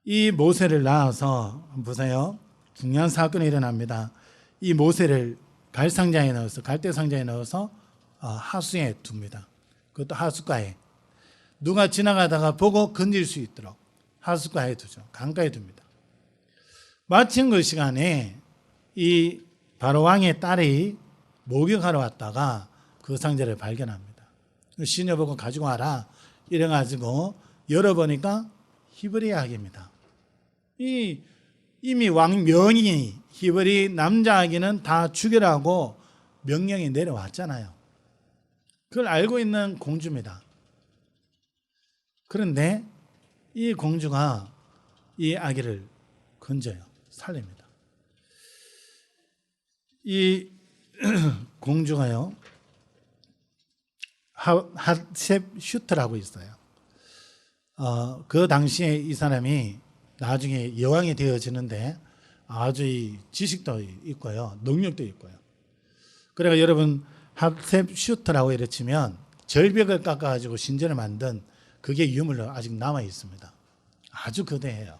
Speaker 1: 이 모세를 낳아서 한번 보세요. 중요한 사건이 일어납니다. 이 모세를 갈상자에 넣어서, 갈대상자에 넣어서 하수에 둡니다. 그것도 하수가에. 누가 지나가다가 보고 건질 수 있도록 하수가에 두죠. 강가에 둡니다. 마침 그 시간에 이 바로 왕의 딸이 목욕하러 왔다가 그 상자를 발견합니다. 시녀보고 가지고 와라. 이래가지고 열어보니까 히브리 아기입니다. 이미 왕명이 히브리 남자 아기는 다 죽이라고 명령이 내려왔잖아요. 그걸 알고 있는 공주입니다. 그런데 이 공주가 이 아기를 건져요. 살립니다. 이 공주가요, 핫셉슈트라고 있어요. 그 당시에 이 사람이 나중에 여왕이 되어지는데 아주 이 지식도 있고요, 능력도 있고요. 그래서 여러분 핫셉슈트라고 이래 치면 절벽을 깎아가지고 신전을 만든 그게 유물로 아직 남아 있습니다. 아주 거대해요.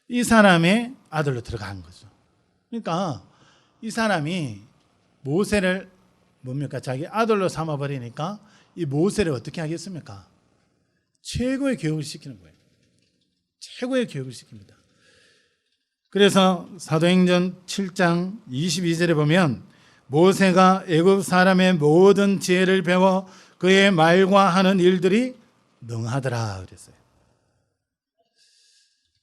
Speaker 1: 이 사람의 아들로 들어간 거죠. 그러니까 이 사람이 모세를 뭡니까? 자기 아들로 삼아버리니까 이 모세를 어떻게 하겠습니까? 최고의 교육을 시키는 거예요. 최고의 교육을 시킵니다. 그래서 사도행전 7장 22절에 보면 모세가 애굽 사람의 모든 지혜를 배워 그의 말과 하는 일들이 능하더라 그랬어요.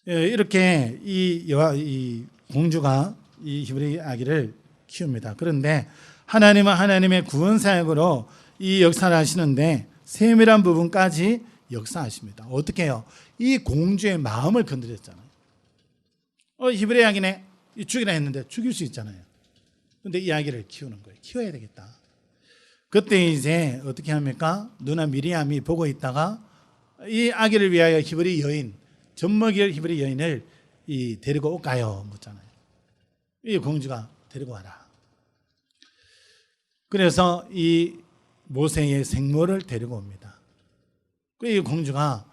Speaker 1: 이렇게 이 공주가 이 히브리 아기를 키웁니다. 그런데 하나님은 하나님의 구원 사역으로 이 역사를 하시는데 세밀한 부분까지 역사하십니다. 어떻게 해요? 이 공주의 마음을 건드렸잖아요. 히브리 아기네 죽이라 했는데 죽일 수 있잖아요. 그런데 이 아기를 키우는 거예요. 키워야 되겠다. 그때 이제 어떻게 합니까? 누나 미리암이 보고 있다가 이 아기를 위하여 히브리 여인, 젖먹일 히브리 여인을 데리고 올까요? 묻잖아요. 이 공주가 데리고 와라. 그래서 이 모세의 생모를 데리고 옵니다. 이 공주가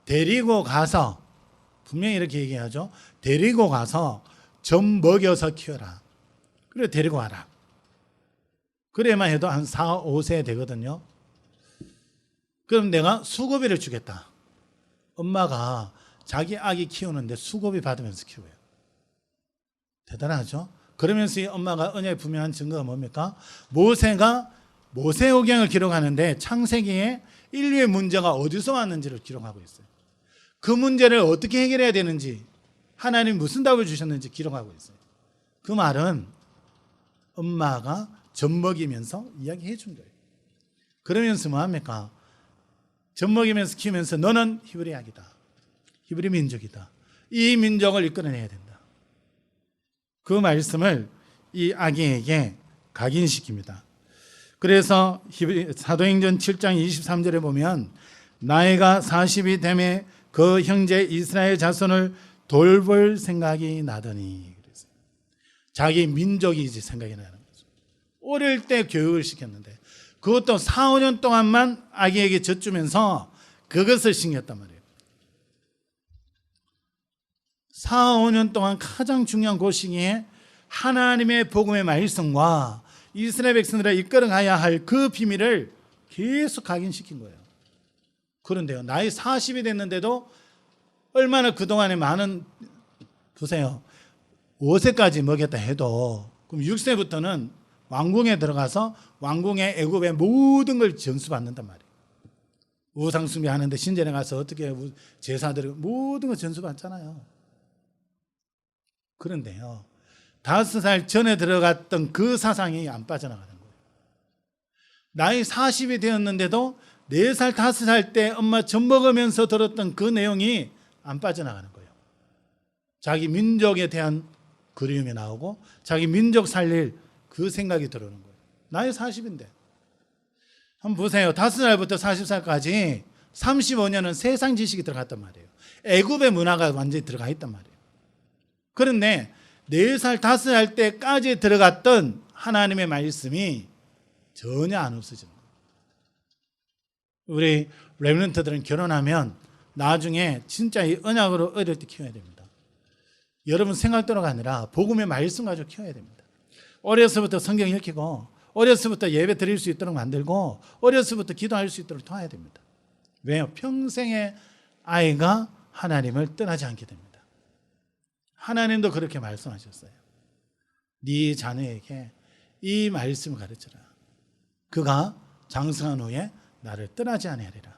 Speaker 1: 데리고 가서, 분명히 이렇게 얘기하죠. 데리고 가서 젖 먹여서 키워라. 그래 데리고 와라. 그래만 해도 한 4, 5세 되거든요. 그럼 내가 수고비를 주겠다. 엄마가 자기 아기 키우는데 수고비 받으면서 키워요. 대단하죠? 그러면서 이 엄마가 언약의 분명한 증거가 뭡니까? 모세가 모세오경을 기록하는데 창세기에 인류의 문제가 어디서 왔는지를 기록하고 있어요. 그 문제를 어떻게 해결해야 되는지, 하나님 무슨 답을 주셨는지 기록하고 있어요. 그 말은 엄마가 젖 먹이면서 이야기해 준 거예요. 그러면서 뭐합니까? 젖 먹이면서 키우면서 너는 히브리 아기다. 히브리 민족이다. 이 민족을 이끌어내야 된다. 그 말씀을 이 아기에게 각인시킵니다. 그래서 사도행전 7장 23절에 보면 나이가 40이 되매 그 형제 이스라엘 자손을 돌볼 생각이 나더니, 그랬어요. 자기 민족이 이제 생각이 나는 거죠. 어릴 때 교육을 시켰는데 그것도 4, 5년 동안만 아기에게 젖주면서 그것을 신겼단 말이에요. 4, 5년 동안 가장 중요한 그 시기에 하나님의 복음의 말씀과 이스라엘 백성들을 이끌어가야 할 그 비밀을 계속 각인시킨 거예요. 그런데요, 나이 40이 됐는데도 얼마나 그동안에 많은, 보세요, 5세까지 먹였다 해도 그럼 6세부터는 왕궁에 들어가서 왕궁의 애굽의 모든 걸 전수받는단 말이에요. 우상 숭배하는데 신전에 가서 어떻게 제사 드리고 모든 걸 전수받잖아요. 그런데요, 5살 전에 들어갔던 그 사상이 안 빠져나가는 거예요. 나이 40이 되었는데도 4살, 5살 때 엄마 젖 먹으면서 들었던 그 내용이 안 빠져나가는 거예요. 자기 민족에 대한 그리움이 나오고 자기 민족 살릴 그 생각이 들어오는 거예요. 나이 40인데. 한번 보세요. 5살부터 40살까지 35년은 세상 지식이 들어갔단 말이에요. 애굽의 문화가 완전히 들어가 있단 말이에요. 그런데 4살, 5살 때까지 들어갔던 하나님의 말씀이 전혀 안 없어지는 거예요. 우리 렘넌트들은 결혼하면 나중에 진짜 이 언약으로 어릴 때 키워야 됩니다. 여러분 생각대로가 아니라 복음의 말씀 가지고 키워야 됩니다. 어려서부터 성경 읽히고 어려서부터 예배 드릴 수 있도록 만들고 어려서부터 기도할 수 있도록 도와야 됩니다. 왜요? 평생의 아이가 하나님을 떠나지 않게 됩니다. 하나님도 그렇게 말씀하셨어요. 네 자녀에게 이 말씀을 가르쳐라. 그가 장성한 후에 나를 떠나지 아니하리라.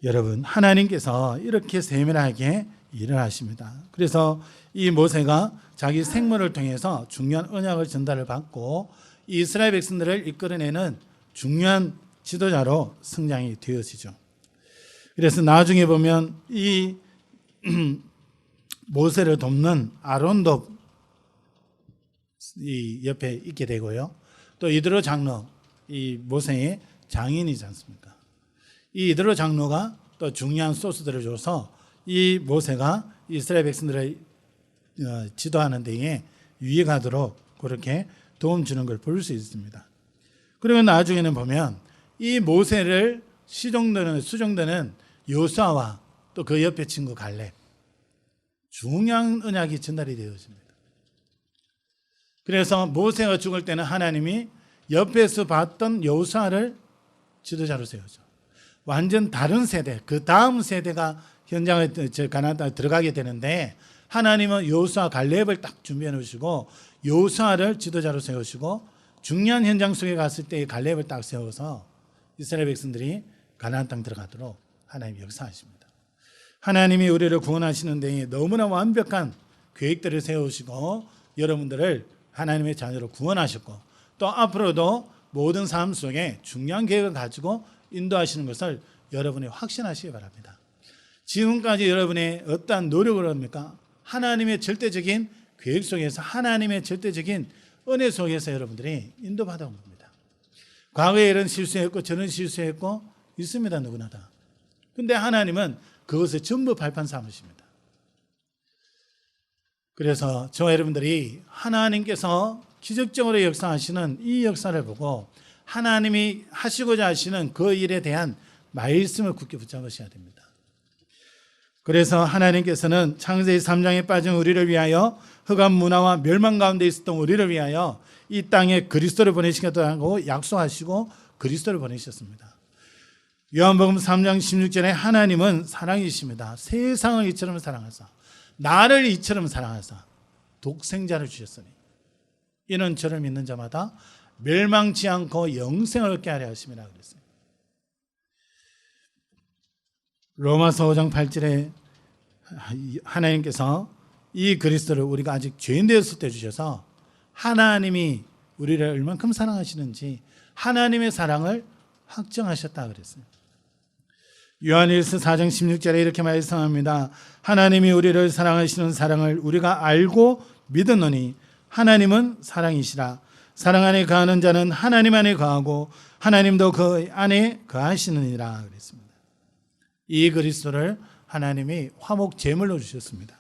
Speaker 1: 여러분, 하나님께서 이렇게 세밀하게 일을 하십니다. 그래서 이 모세가 자기 생물을 통해서 중요한 언약을 전달을 받고 이스라엘 백성들을 이끌어내는 중요한 지도자로 성장이 되어지죠. 그래서 나중에 보면 이 모세를 돕는 아론도 이 옆에 있게 되고요. 또 이드로 장로, 이 모세의 장인이지 않습니까? 이 이드로 장로가 또 중요한 소스들을 줘서 이 모세가 이스라엘 백성들을 지도하는 데에 유익하도록 그렇게 도움 주는 걸 볼 수 있습니다. 그리고 나중에는 보면 이 모세를 수종되는 요수아와 또 그 옆에 친구 갈렙, 중요한 언약이 전달이 되어집니다. 그래서 모세가 죽을 때는 하나님이 옆에서 봤던 요수아를 지도자로 세우죠. 완전 다른 세대, 그 다음 세대가 현장에 가나안 땅에 들어가게 되는데 하나님은 요수아 갈렙을 딱 준비해 놓으시고 요수아를 지도자로 세우시고 중요한 현장 속에 갔을 때 갈렙을 딱 세워서 이스라엘 백성들이 가나안 땅 들어가도록 하나님이 역사하십니다. 하나님이 우리를 구원하시는 데에 너무나 완벽한 계획들을 세우시고 여러분들을 하나님의 자녀로 구원하셨고 또 앞으로도 모든 삶 속에 중요한 계획을 가지고 인도하시는 것을 여러분이 확신하시기 바랍니다. 지금까지 여러분의 어떠한 노력을 합니까? 하나님의 절대적인 계획 속에서 하나님의 절대적인 은혜 속에서 여러분들이 인도받아 온 겁니다. 과거에 이런 실수했고 저런 실수했고 있습니다. 누구나 다. 근데 하나님은 그것을 전부 발판 삼으십니다. 그래서 저와 여러분들이 하나님께서 기적적으로 역사하시는 이 역사를 보고 하나님이 하시고자 하시는 그 일에 대한 말씀을 굳게 붙잡으셔야 됩니다. 그래서 하나님께서는 창세기 3장에 빠진 우리를 위하여 흑암 문화와 멸망 가운데 있었던 우리를 위하여 이 땅에 그리스도를 보내시겠다고 약속하시고 그리스도를 보내셨습니다. 요한복음 3장 16절에 하나님은 사랑이십니다. 세상을 이처럼 사랑하사 나를 이처럼 사랑하사 독생자를 주셨으니 이는 저를 믿는 자마다 멸망치 않고 영생을 얻게 하려 하심이라 그랬어요. 로마서 5장 8절에 하나님께서 이 그리스도를 우리가 아직 죄인 되었을 때 주셔서 하나님이 우리를 얼만큼 사랑하시는지 하나님의 사랑을 확정하셨다 그랬어요. 요한일서 4장 16절에 이렇게 말씀합니다. 하나님이 우리를 사랑하시는 사랑을 우리가 알고 믿었노니 하나님은 사랑이시라. 사랑 안에 거하는 자는 하나님 안에 거하고 하나님도 그 안에 거하시느니라 그랬습니다. 이 그리스도를 하나님이 화목 제물로 주셨습니다.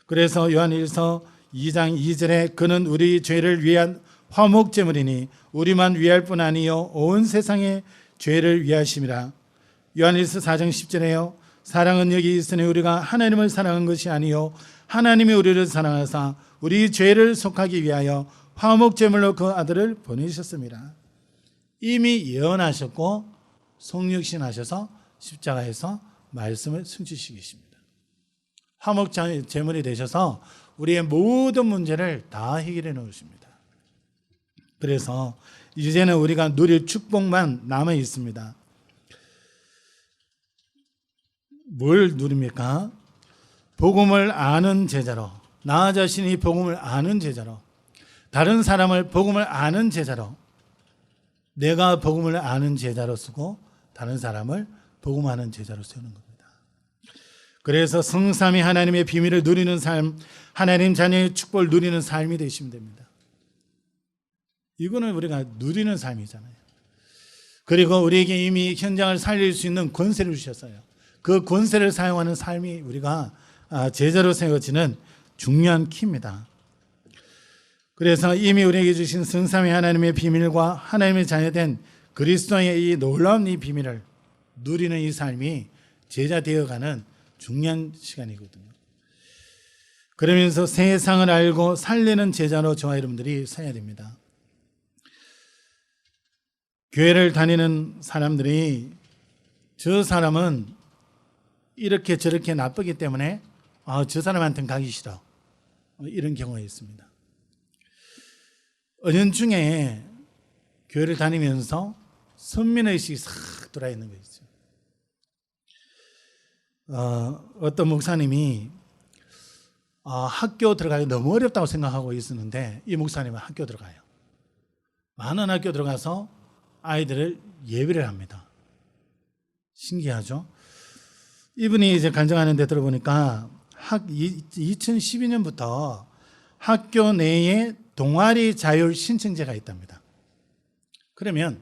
Speaker 1: 그래서 요한일서 2장 2절에 그는 우리 죄를 위한 화목 제물이니 우리만 위할 뿐 아니요 온 세상의 죄를 위하심이라. 요한일서 4장 10절에요. 사랑은 여기 있으니 우리가 하나님을 사랑한 것이 아니요 하나님이 우리를 사랑하사 우리 죄를 속하기 위하여 화목 제물로 그 아들을 보내주셨습니다. 이미 예언하셨고 성육신하셔서 십자가에서 말씀을 숨기시고 계십니다. 화목 제물이 되셔서 우리의 모든 문제를 다 해결해 놓으십니다. 그래서 이제는 우리가 누릴 축복만 남아 있습니다. 뭘 누립니까? 복음을 아는 제자로, 나 자신이 복음을 아는 제자로, 다른 사람을 복음을 아는 제자로, 내가 복음을 아는 제자로 쓰고 다른 사람을 복음하는 제자로 세우는 겁니다. 그래서 성삼위 하나님의 비밀을 누리는 삶, 하나님 자녀의 축복을 누리는 삶이 되시면 됩니다. 이거는 우리가 누리는 삶이잖아요. 그리고 우리에게 이미 현장을 살릴 수 있는 권세를 주셨어요. 그 권세를 사용하는 삶이 우리가 제자로 세워지는 중요한 키입니다. 그래서 이미 우리에게 주신 성삼위 하나님의 비밀과 하나님의 자녀된 그리스도의 이 놀라운 이 비밀을 누리는 이 삶이 제자 되어가는 중요한 시간이거든요. 그러면서 세상을 알고 살리는 제자로 저와 여러분들이 서야 됩니다. 교회를 다니는 사람들이 저 사람은 이렇게 저렇게 나쁘기 때문에 저 사람한테는 가기 싫어, 이런 경우가 있습니다. 은연중에 교회를 다니면서 선민의식이 싹 돌아있는 거 있죠. 어떤 목사님이 학교 들어가기 너무 어렵다고 생각하고 있었는데 이 목사님은 학교 들어가요. 많은 학교 들어가서 아이들을 예배를 합니다. 신기하죠? 이분이 이제 간증하는 데 들어보니까 2012년부터 학교 내에 동아리 자율 신청제가 있답니다. 그러면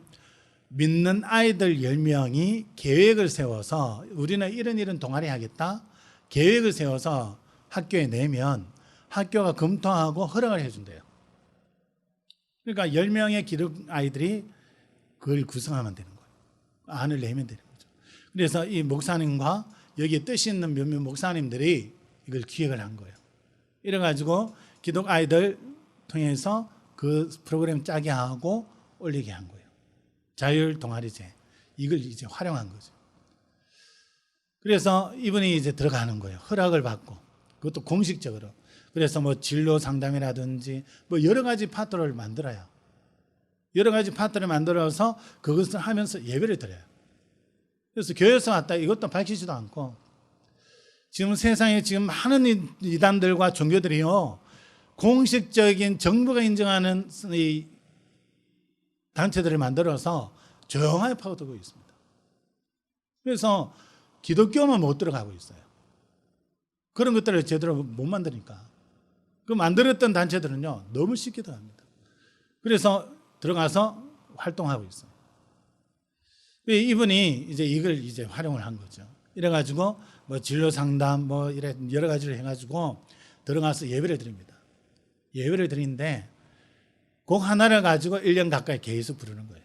Speaker 1: 믿는 아이들 10명이 계획을 세워서 우리는 이런 동아리 하겠다 계획을 세워서 학교에 내면 학교가 검토하고 허락을 해준대요. 그러니까 10명의 기록 아이들이 그걸 구성하면 되는 거예요. 안을 내면 되는 거죠. 그래서 이 목사님과 여기에 뜻이 있는 몇몇 목사님들이 이걸 기획을 한 거예요. 이래가지고 기독 아이들 통해서 그 프로그램 짜게 하고 올리게 한 거예요. 자율 동아리제. 이걸 이제 활용한 거죠. 그래서 이분이 이제 들어가는 거예요. 허락을 받고. 그것도 공식적으로. 그래서 뭐 진로 상담이라든지 뭐 여러 가지 파트를 만들어요. 여러 가지 파트를 만들어서 그것을 하면서 예배를 드려요. 그래서 교회에서 왔다 이것도 밝히지도 않고 지금 세상에 지금 많은 이단들과 종교들이요 공식적인 정부가 인정하는 이 단체들을 만들어서 조용하게 파고들고 있습니다. 그래서 기독교만 못 들어가고 있어요. 그런 것들을 제대로 못 만드니까. 그 만들었던 단체들은요 너무 쉽게 들어갑니다. 그래서 들어가서 활동하고 있어요. 이분이 이제 이걸 이제 활용을 한 거죠. 이래가지고 뭐 진로 상담 뭐 이래 여러 가지를 해가지고 들어가서 예배를 드립니다. 예배를 드리는데 곡 하나를 가지고 1년 가까이 계속 부르는 거예요.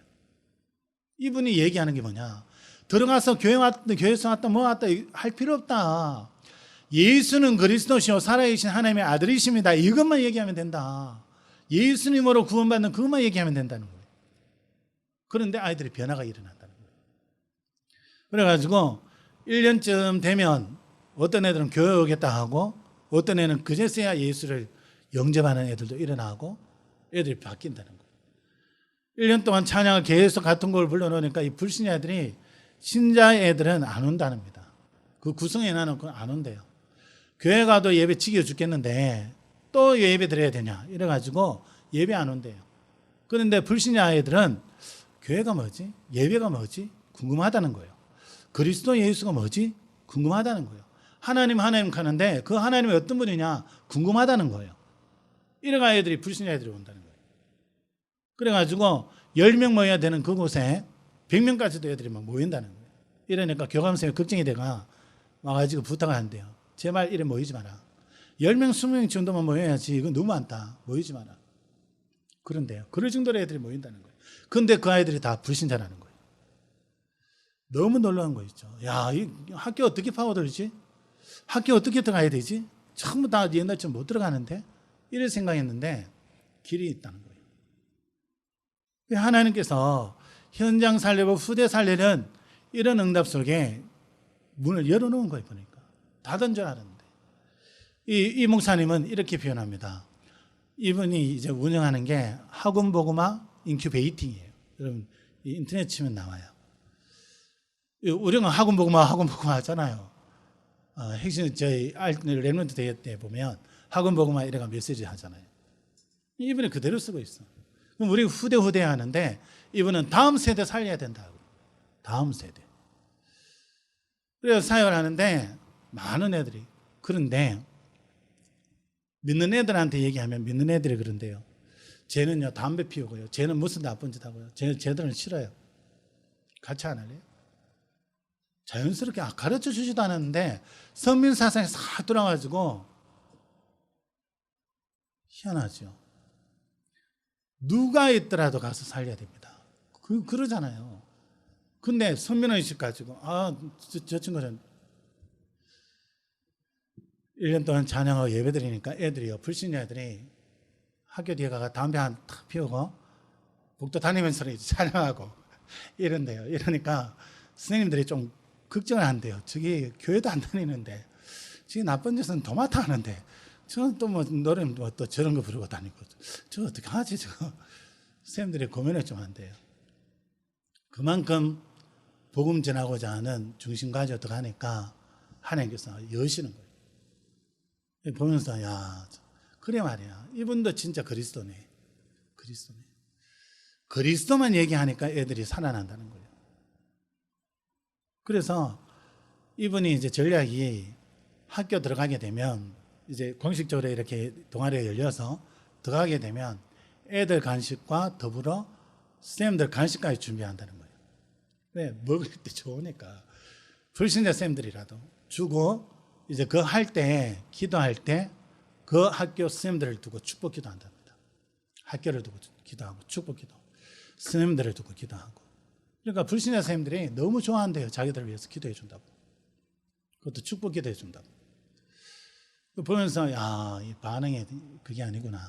Speaker 1: 이분이 얘기하는 게 뭐냐? 들어가서 교회에서 왔다 뭐 왔다 할 필요 없다. 예수는 그리스도시요 살아계신 하나님의 아들이십니다. 이것만 얘기하면 된다. 예수님으로 구원받는 그것만 얘기하면 된다는 거예요. 그런데 아이들이 변화가 일어난다는 거예요. 그래가지고 1년쯤 되면 어떤 애들은 교회 오겠다 하고 어떤 애는 그제서야 예수를 영접하는 애들도 일어나고 애들이 바뀐다는 거예요. 1년 동안 찬양을 계속 같은 걸 불러놓으니까 이 불신자 애들이 신자 애들은 안 온다는겁니다. 그 구성에 나는 안 온대요. 교회 가도 예배 지겨 죽겠는데 또 예배 드려야 되냐 이래가지고 예배 안 온대요. 그런데 불신자 애들은 교회가 뭐지? 예배가 뭐지? 궁금하다는 거예요. 그리스도 예수가 뭐지? 궁금하다는 거예요. 하나님 하는데 그 하나님이 어떤 분이냐? 궁금하다는 거예요. 이래가 애들이 불신자 애들이 온다는 거예요. 그래가지고 10명 모여야 되는 그곳에 100명까지도 애들이 막 모인다는 거예요. 이러니까 교감생이 걱정이 돼가 와가지고 부탁을 한대요. 제발 이래 모이지 마라. 10명, 20명 정도만 모여야지. 이건 너무 많다. 모이지 마라. 그런데요. 그럴 정도로 애들이 모인다는 거예요. 근데 그 아이들이 다 불신자라는 거예요. 너무 놀라운 거 있죠. 야, 이 학교 어떻게 파고들지? 학교 어떻게 들어가야 되지? 전부 다 옛날처럼 못 들어가는데? 이런 생각했는데 길이 있다는 거예요. 하나님께서 현장 살리고 후대 살리는 이런 응답 속에 문을 열어놓은 거예요. 보니까 닫은 줄 알았는데 이 목사님은 이렇게 표현합니다. 이분이 이제 운영하는 게 학원 보고마 인큐베이팅이에요. 여러분 인터넷 치면 나와요. 우리가 학원 보고마 하잖아요. 핵심 저희 렘넌트 대회 때 보면 학원 보고마 이래가 메시지 하잖아요. 이분이 그대로 쓰고 있어. 그럼 우리 후대 하는데 이분은 다음 세대 살려야 된다고. 다음 세대. 그래서 사역을 하는데 많은 애들이 그런데 믿는 애들한테 얘기하면 믿는 애들이 그런데요. 쟤는요 담배 피우고요. 쟤는 무슨 나쁜 짓 하고요. 쟤들은 싫어요. 같이 안 할래요? 자연스럽게 가르쳐 주지도 않았는데 선민 사상에 싹 돌아가지고 희한하죠. 누가 있더라도 가서 살려야 됩니다. 그러잖아요. 근데 선민의식 가지고 저 친구는 1년 동안 찬양하고 예배드리니까 애들이요. 불신자 애들이 학교 뒤에 가서 담배 한 탁 피우고 복도 다니면서 찬양하고 이런데요. 이러니까 선생님들이 좀 걱정을 한대요. 저기 교회도 안 다니는데 지금 나쁜 짓은 도맡아 하는데 저는 또 뭐 노래 또 저런 거 부르고 다니고 저 어떻게 하지 저거. 선생님들이 고민을 좀 한대요. 그만큼 복음 전하고자 하는 중심 가지고 들어가니까 하나님께서 여시는 거예요. 보면서 야 그래 말이야. 이분도 진짜 그리스도네. 그리스도만 얘기하니까 애들이 살아난다는 거예요. 그래서 이분이 이제 전략이 학교 들어가게 되면 이제 공식적으로 이렇게 동아리가 열려서 들어가게 되면 애들 간식과 더불어 쌤들 간식까지 준비한다는 거예요. 왜? 먹을 때 좋으니까. 불신자 쌤들이라도 주고 이제 그 할 때 기도할 때 그 학교 쌤들을 두고 축복 기도한답니다. 학교를 두고 기도하고 축복 기도. 쌤들을 두고 기도하고. 그러니까 불신자 쌤들이 너무 좋아한대요. 자기들을 위해서 기도해 준다고. 그것도 축복 기도해 준다고. 보면서 야, 이 반응이 그게 아니구나.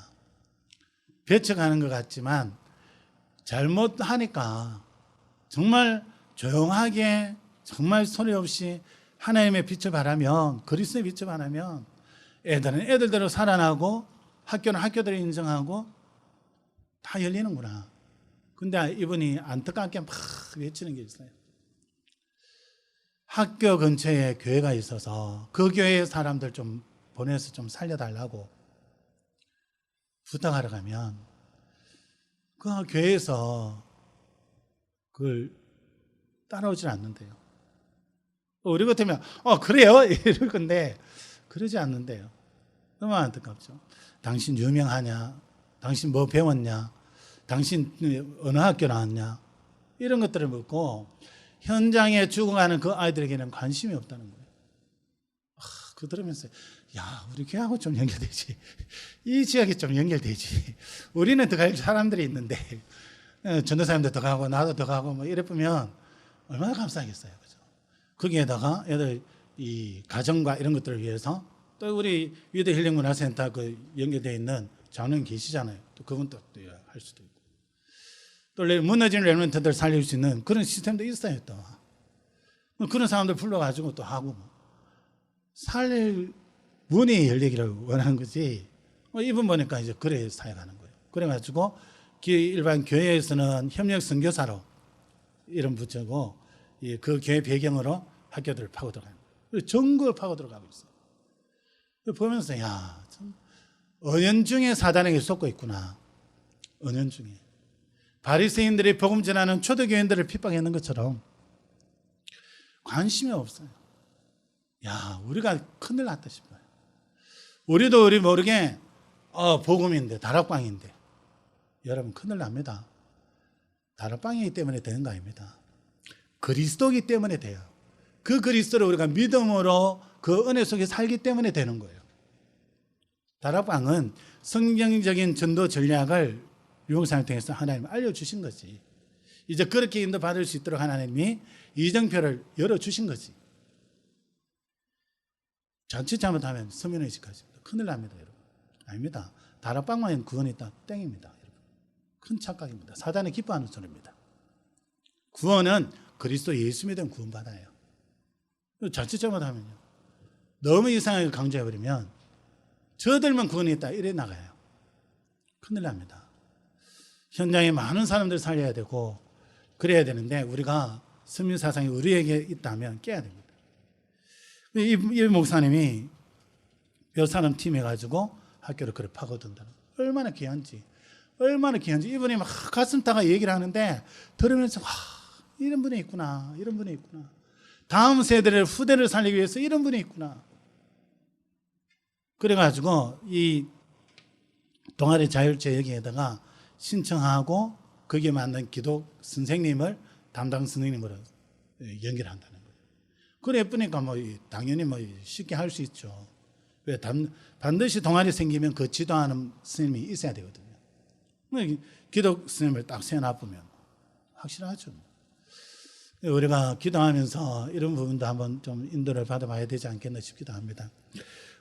Speaker 1: 배척하는 것 같지만 잘못하니까 정말 조용하게 정말 소리 없이 하나님의 빛을 바라면 그리스도의 빛을 바라면 애들은 애들대로 살아나고 학교는 학교대로 인정하고 다 열리는구나. 근데 이분이 안타깝게 막 외치는 게 있어요. 학교 근처에 교회가 있어서 그 교회 사람들 좀 보내서 좀 살려달라고 부탁하러 가면 그 교회에서 그걸 따라오질 않는데요. 우리 같으면 그래요? 이럴 건데 그러지 않는데요. 너무 안타깝죠. 당신 유명하냐? 당신 뭐 배웠냐? 당신 어느 학교 나왔냐? 이런 것들을 묻고 현장에 죽어가는 그 아이들에게는 관심이 없다는 거예요. 그거 들으면서 야, 우리 교회하고 좀 연결되지. 이 지역이 좀 연결되지. 우리는 더 갈 사람들이 있는데 전도사님도 더 가고 나도 더 가고 뭐 이래 보면 얼마나 감사하겠어요. 그죠? 거기에다가 애들 이 가정과 이런 것들을 위해서 또 우리 위드 힐링 문화센터 그 연결되어 있는 장로님 계시잖아요. 또 그분도 또 할 수도 있고. 또 무너진 렘넌트들 살릴 수 있는 그런 시스템도 있어요. 또 그런 사람들 불러가지고 또 하고 살릴 문이 열리기를 원하는 거지. 이분 보니까 이제 그래 사역하는 거예요. 그래가지고 일반 교회에서는 협력 선교사로 이름 붙이고 그 교회 배경으로 학교들을 파고 들어가는 거예요. 전국을 파고 들어가고 있어요. 보면서 야, 참 은연중에 사단에게 속고 있구나. 은연중에 바리새인들이 복음 전하는 초대교인들을 핍박했는 것처럼 관심이 없어요. 야, 우리가 큰일 났다 싶어요. 우리도 우리 모르게 복음인데 다락방인데 여러분 큰일 납니다. 다락방이기 때문에 되는 거 아닙니다. 그리스도이기 때문에 돼요. 그 그리스도를 우리가 믿음으로 그 은혜 속에 살기 때문에 되는 거예요. 다락방은 성경적인 전도 전략을 유흥상을 통해서 하나님이 알려주신 거지. 이제 그렇게 인도받을 수 있도록 하나님이 이정표를 열어주신 거지. 자칫 잘못하면 서면의식까지 큰일 납니다, 여러분. 아닙니다. 다락방만 구원이 있다, 땡입니다, 여러분. 큰 착각입니다. 사단이 기뻐하는 소리입니다. 구원은 그리스도 예수 믿으면 구원받아요. 자칫 잘못하면요, 너무 이상하게 강조해버리면 저들만 구원이 있다 이래 나가요. 큰일 납니다. 현장에 많은 사람들 살려야 되고 그래야 되는데 우리가 선민사상이 우리에게 있다면 깨야 됩니다. 이 목사님이 몇 사람 팀 해가지고 학교를 그래 파고든다는, 얼마나 귀한지, 얼마나 귀한지. 이분이 막 가슴 타가 얘기를 하는데 들으면서 와, 이런 분이 있구나, 이런 분이 있구나. 다음 세대를, 후대를 살리기 위해서 이런 분이 있구나. 그래가지고 이 동아리 자율제 여기에다가 신청하고 거기에 맞는 기독 선생님을 담당 선생님으로 연결한다는 거예요. 그래 예쁘니까 뭐 당연히 뭐 쉽게 할 수 있죠. 왜? 반드시 동아리 생기면 그 지도하는 선생님이 있어야 되거든요. 기독 선생님을 딱 세워놔보면 확실하죠. 우리가 기도하면서 이런 부분도 한번 좀 인도를 받아봐야 되지 않겠나 싶기도 합니다.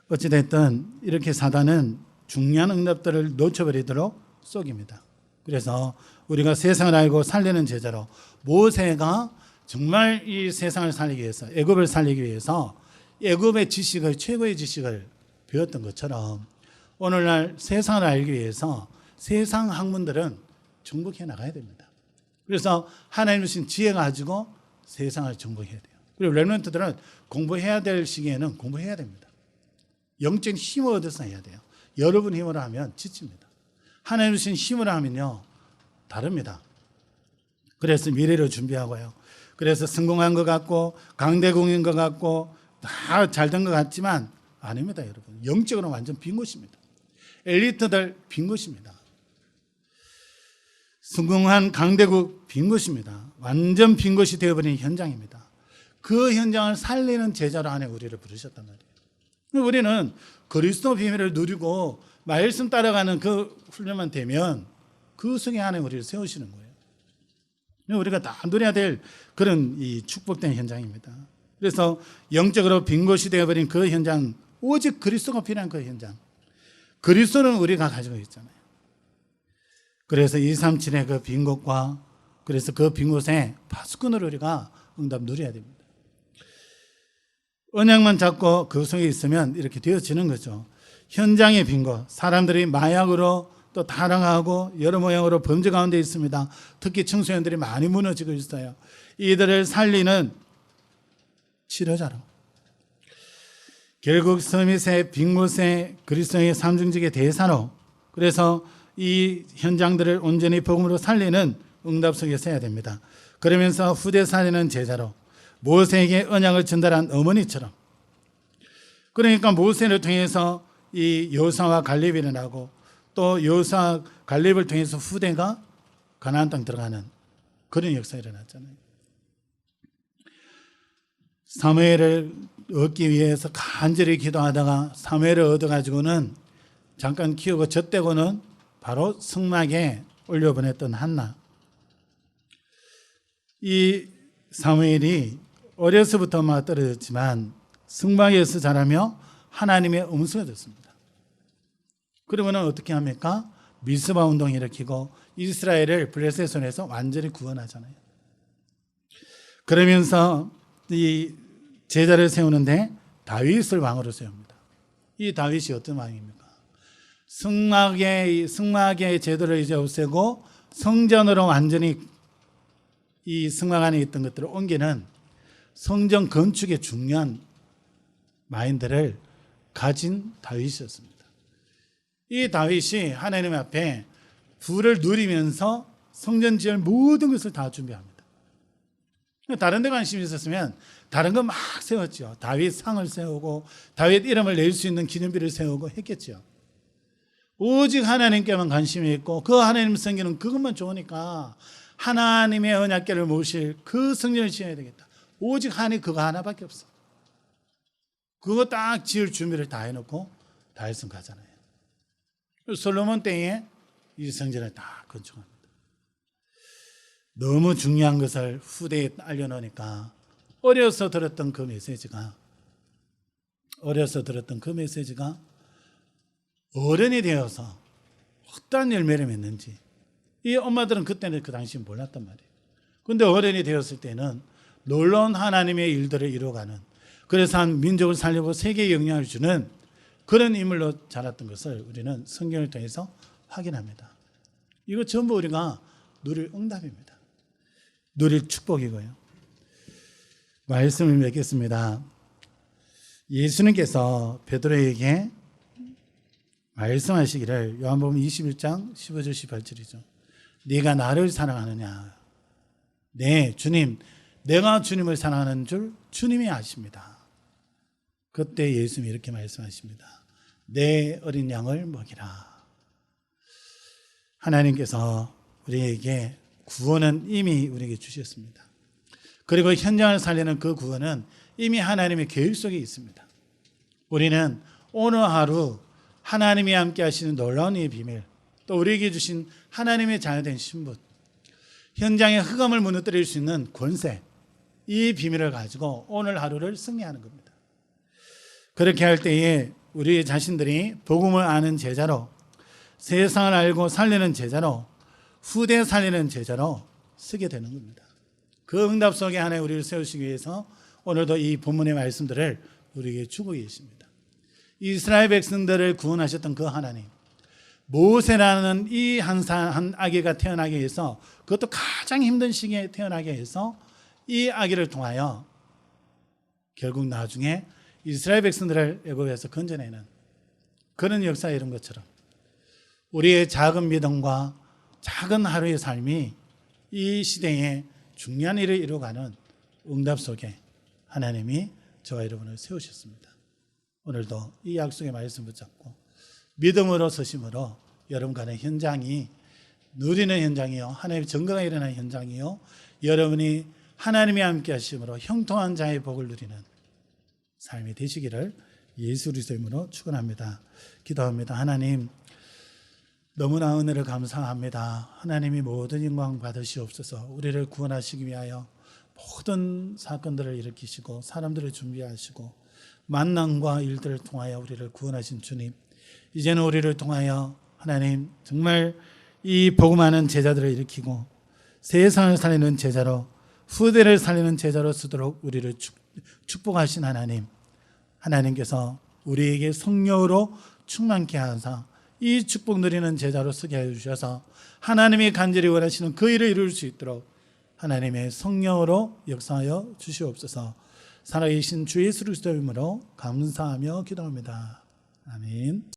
Speaker 1: 어찌됐든 이렇게 사단은 중요한 응답들을 놓쳐버리도록 속입니다. 그래서 우리가 세상을 알고 살리는 제자로, 모세가 정말 이 세상을 살리기 위해서, 애굽을 살리기 위해서 애굽의 지식을, 최고의 지식을 배웠던 것처럼 오늘날 세상을 알기 위해서 세상 학문들은 정복해 나가야 됩니다. 그래서 하나님 주신 지혜 가지고 세상을 정복해야 돼요. 그리고 렘넌트들은 공부해야 될 시기에는 공부해야 됩니다. 영적인 힘을 얻어서 해야 돼요. 여러분 힘으로 하면 지칩니다. 하나님 주신 힘으로 하면요 다릅니다. 그래서 미래를 준비하고요. 그래서 성공한 것 같고 강대공인 것 같고 다 잘 된 것 같지만 아닙니다, 여러분. 영적으로 완전 빈 곳입니다. 엘리트들 빈 곳입니다. 성공한 강대국 빈 곳입니다. 완전 빈 곳이 되어버린 현장입니다. 그 현장을 살리는 제자로 안에 우리를 부르셨단 말이에요. 우리는 그리스도 비밀을 누리고 말씀 따라가는 그 훈련만 되면 그 성에 안에 우리를 세우시는 거예요. 우리가 다 누려야 될 그런 이 축복된 현장입니다. 그래서 영적으로 빈 곳이 되어버린 그 현장, 오직 그리스도가 필요한 그 현장, 그리스도는 우리가 가지고 있잖아요. 그래서 237의 그 빈 곳과, 그래서 그 빈 곳에 파수꾼으로 우리가 응답 누려야 됩니다. 언약만 잡고 그 속에 있으면 이렇게 되어지는 거죠. 현장의 빈 곳, 사람들이 마약으로 또 타락하고 여러 모양으로 범죄 가운데 있습니다. 특히 청소년들이 많이 무너지고 있어요. 이들을 살리는 치료자로, 결국 서밋의 빈 곳에 그리스도의 삼중직의 대사로, 그래서 이 현장들을 온전히 복음으로 살리는 응답 속에 서야 됩니다. 그러면서 후대 살리는 제자로, 모세에게 언약을 전달한 어머니처럼, 그러니까 모세를 통해서 이 여호수아와 갈렙이 일어나고 또 여호수아 갈렙을 통해서 후대가 가나안 땅 들어가는 그런 역사가 일어났잖아요. 사무엘을 얻기 위해서 간절히 기도하다가 사무엘을 얻어가지고는 잠깐 키우고 젖대고는 바로 성막에 올려보냈던 한나. 이 사무엘이 어려서부터 떨어졌지만 성막에서 자라며 하나님의 음성을 듣습니다. 그러면 어떻게 합니까? 미스바 운동을 일으키고 이스라엘을 블레셋의 손에서 완전히 구원하잖아요. 그러면서 이 제자를 세우는데 다윗을 왕으로 세웁니다. 이 다윗이 어떤 왕입니까? 성막의 제도를 이제 없애고 성전으로 완전히 이 성막 안에 있던 것들을 옮기는 성전 건축의 중요한 마인드를 가진 다윗이었습니다. 이 다윗이 하나님 앞에 부를 누리면서 성전 지을 모든 것을 다 준비합니다. 다른 데 관심이 있었으면 다른 거 막 세웠죠. 다윗 상을 세우고 다윗 이름을 낼 수 있는 기념비를 세우고 했겠죠. 오직 하나님께만 관심이 있고 그 하나님 섬기는 그것만 좋으니까 하나님의 언약궤를 모실 그 성전을 지어야 되겠다. 오직 한이 그거 하나밖에 없어. 그거 딱 지을 준비를 다 해놓고 다윗은 가잖아요. 솔로몬 때에 이 성전을 다 건축합니다. 너무 중요한 것을 후대에 알려놓으니까 어려서 들었던 그 메시지가 어른이 되어서 어떠한 열매를 맺는지 이 엄마들은 그때는 그 당시 몰랐단 말이에요. 그런데 어른이 되었을 때는 놀라운 하나님의 일들을 이루어가는, 그래서 한 민족을 살리고 세계에 영향을 주는 그런 인물로 자랐던 것을 우리는 성경을 통해서 확인합니다. 이거 전부 우리가 누릴 응답입니다. 누릴 축복이고요. 말씀을 맺겠습니다. 예수님께서 베드로에게 말씀하시기를, 요한복음 21장 15절 18절이죠. 네가 나를 사랑하느냐? 네, 주님, 내가 주님을 사랑하는 줄 주님이 아십니다. 그때 예수님이 이렇게 말씀하십니다. 내 어린 양을 먹이라. 하나님께서 우리에게 구원은 이미 우리에게 주셨습니다. 그리고 현장을 살리는 그 구원은 이미 하나님의 계획 속에 있습니다. 우리는 오늘 하루 하나님이 함께 하시는 놀라운 이 비밀, 또 우리에게 주신 하나님의 자녀된 신분, 현장의 흑암을 무너뜨릴 수 있는 권세, 이 비밀을 가지고 오늘 하루를 승리하는 겁니다. 그렇게 할 때에 우리 자신들이 복음을 아는 제자로, 세상을 알고 살리는 제자로, 후대 살리는 제자로 쓰게 되는 겁니다. 그 응답 속에 하나님 우리를 세우시기 위해서 오늘도 이 본문의 말씀들을 우리에게 주고 계십니다. 이스라엘 백성들을 구원하셨던 그 하나님, 모세라는 이 한 아기가 태어나게 해서, 그것도 가장 힘든 시기에 태어나게 해서 이 아기를 통하여 결국 나중에 이스라엘 백성들을 애굽에서 건져내는 그런 역사에 이런 것처럼 우리의 작은 믿음과 작은 하루의 삶이 이 시대에 중요한 일을 이루어가는 응답 속에 하나님이 저와 여러분을 세우셨습니다. 오늘도 이 약속의 말씀 붙잡고 믿음으로 서심으로 여러분과의 현장이 누리는 현장이요, 하나님의 증거가 일어나는 현장이요, 여러분이 하나님이 함께 하심으로 형통한 자의 복을 누리는 삶이 되시기를 예수 그리스도의 이름으로 축원합니다. 기도합니다. 하나님, 너무나 은혜를 감사합니다. 하나님이 모든 영광 받으시옵소서. 우리를 구원하시기 위하여 모든 사건들을 일으키시고 사람들을 준비하시고 만남과 일들을 통하여 우리를 구원하신 주님, 이제는 우리를 통하여 하나님 정말 이 복음하는 제자들을 일으키고 세상을 살리는 제자로, 후대를 살리는 제자로 쓰도록 우리를 축복하신 하나님, 하나님께서 우리에게 성령으로 충만케 하사 이 축복 누리는 제자로 쓰게 해주셔서 하나님이 간절히 원하시는 그 일을 이룰 수 있도록 하나님의 성령으로 역사하여 주시옵소서. 살아계신 주 예수 그리스도의 이름으로 감사하며 기도합니다. 아멘.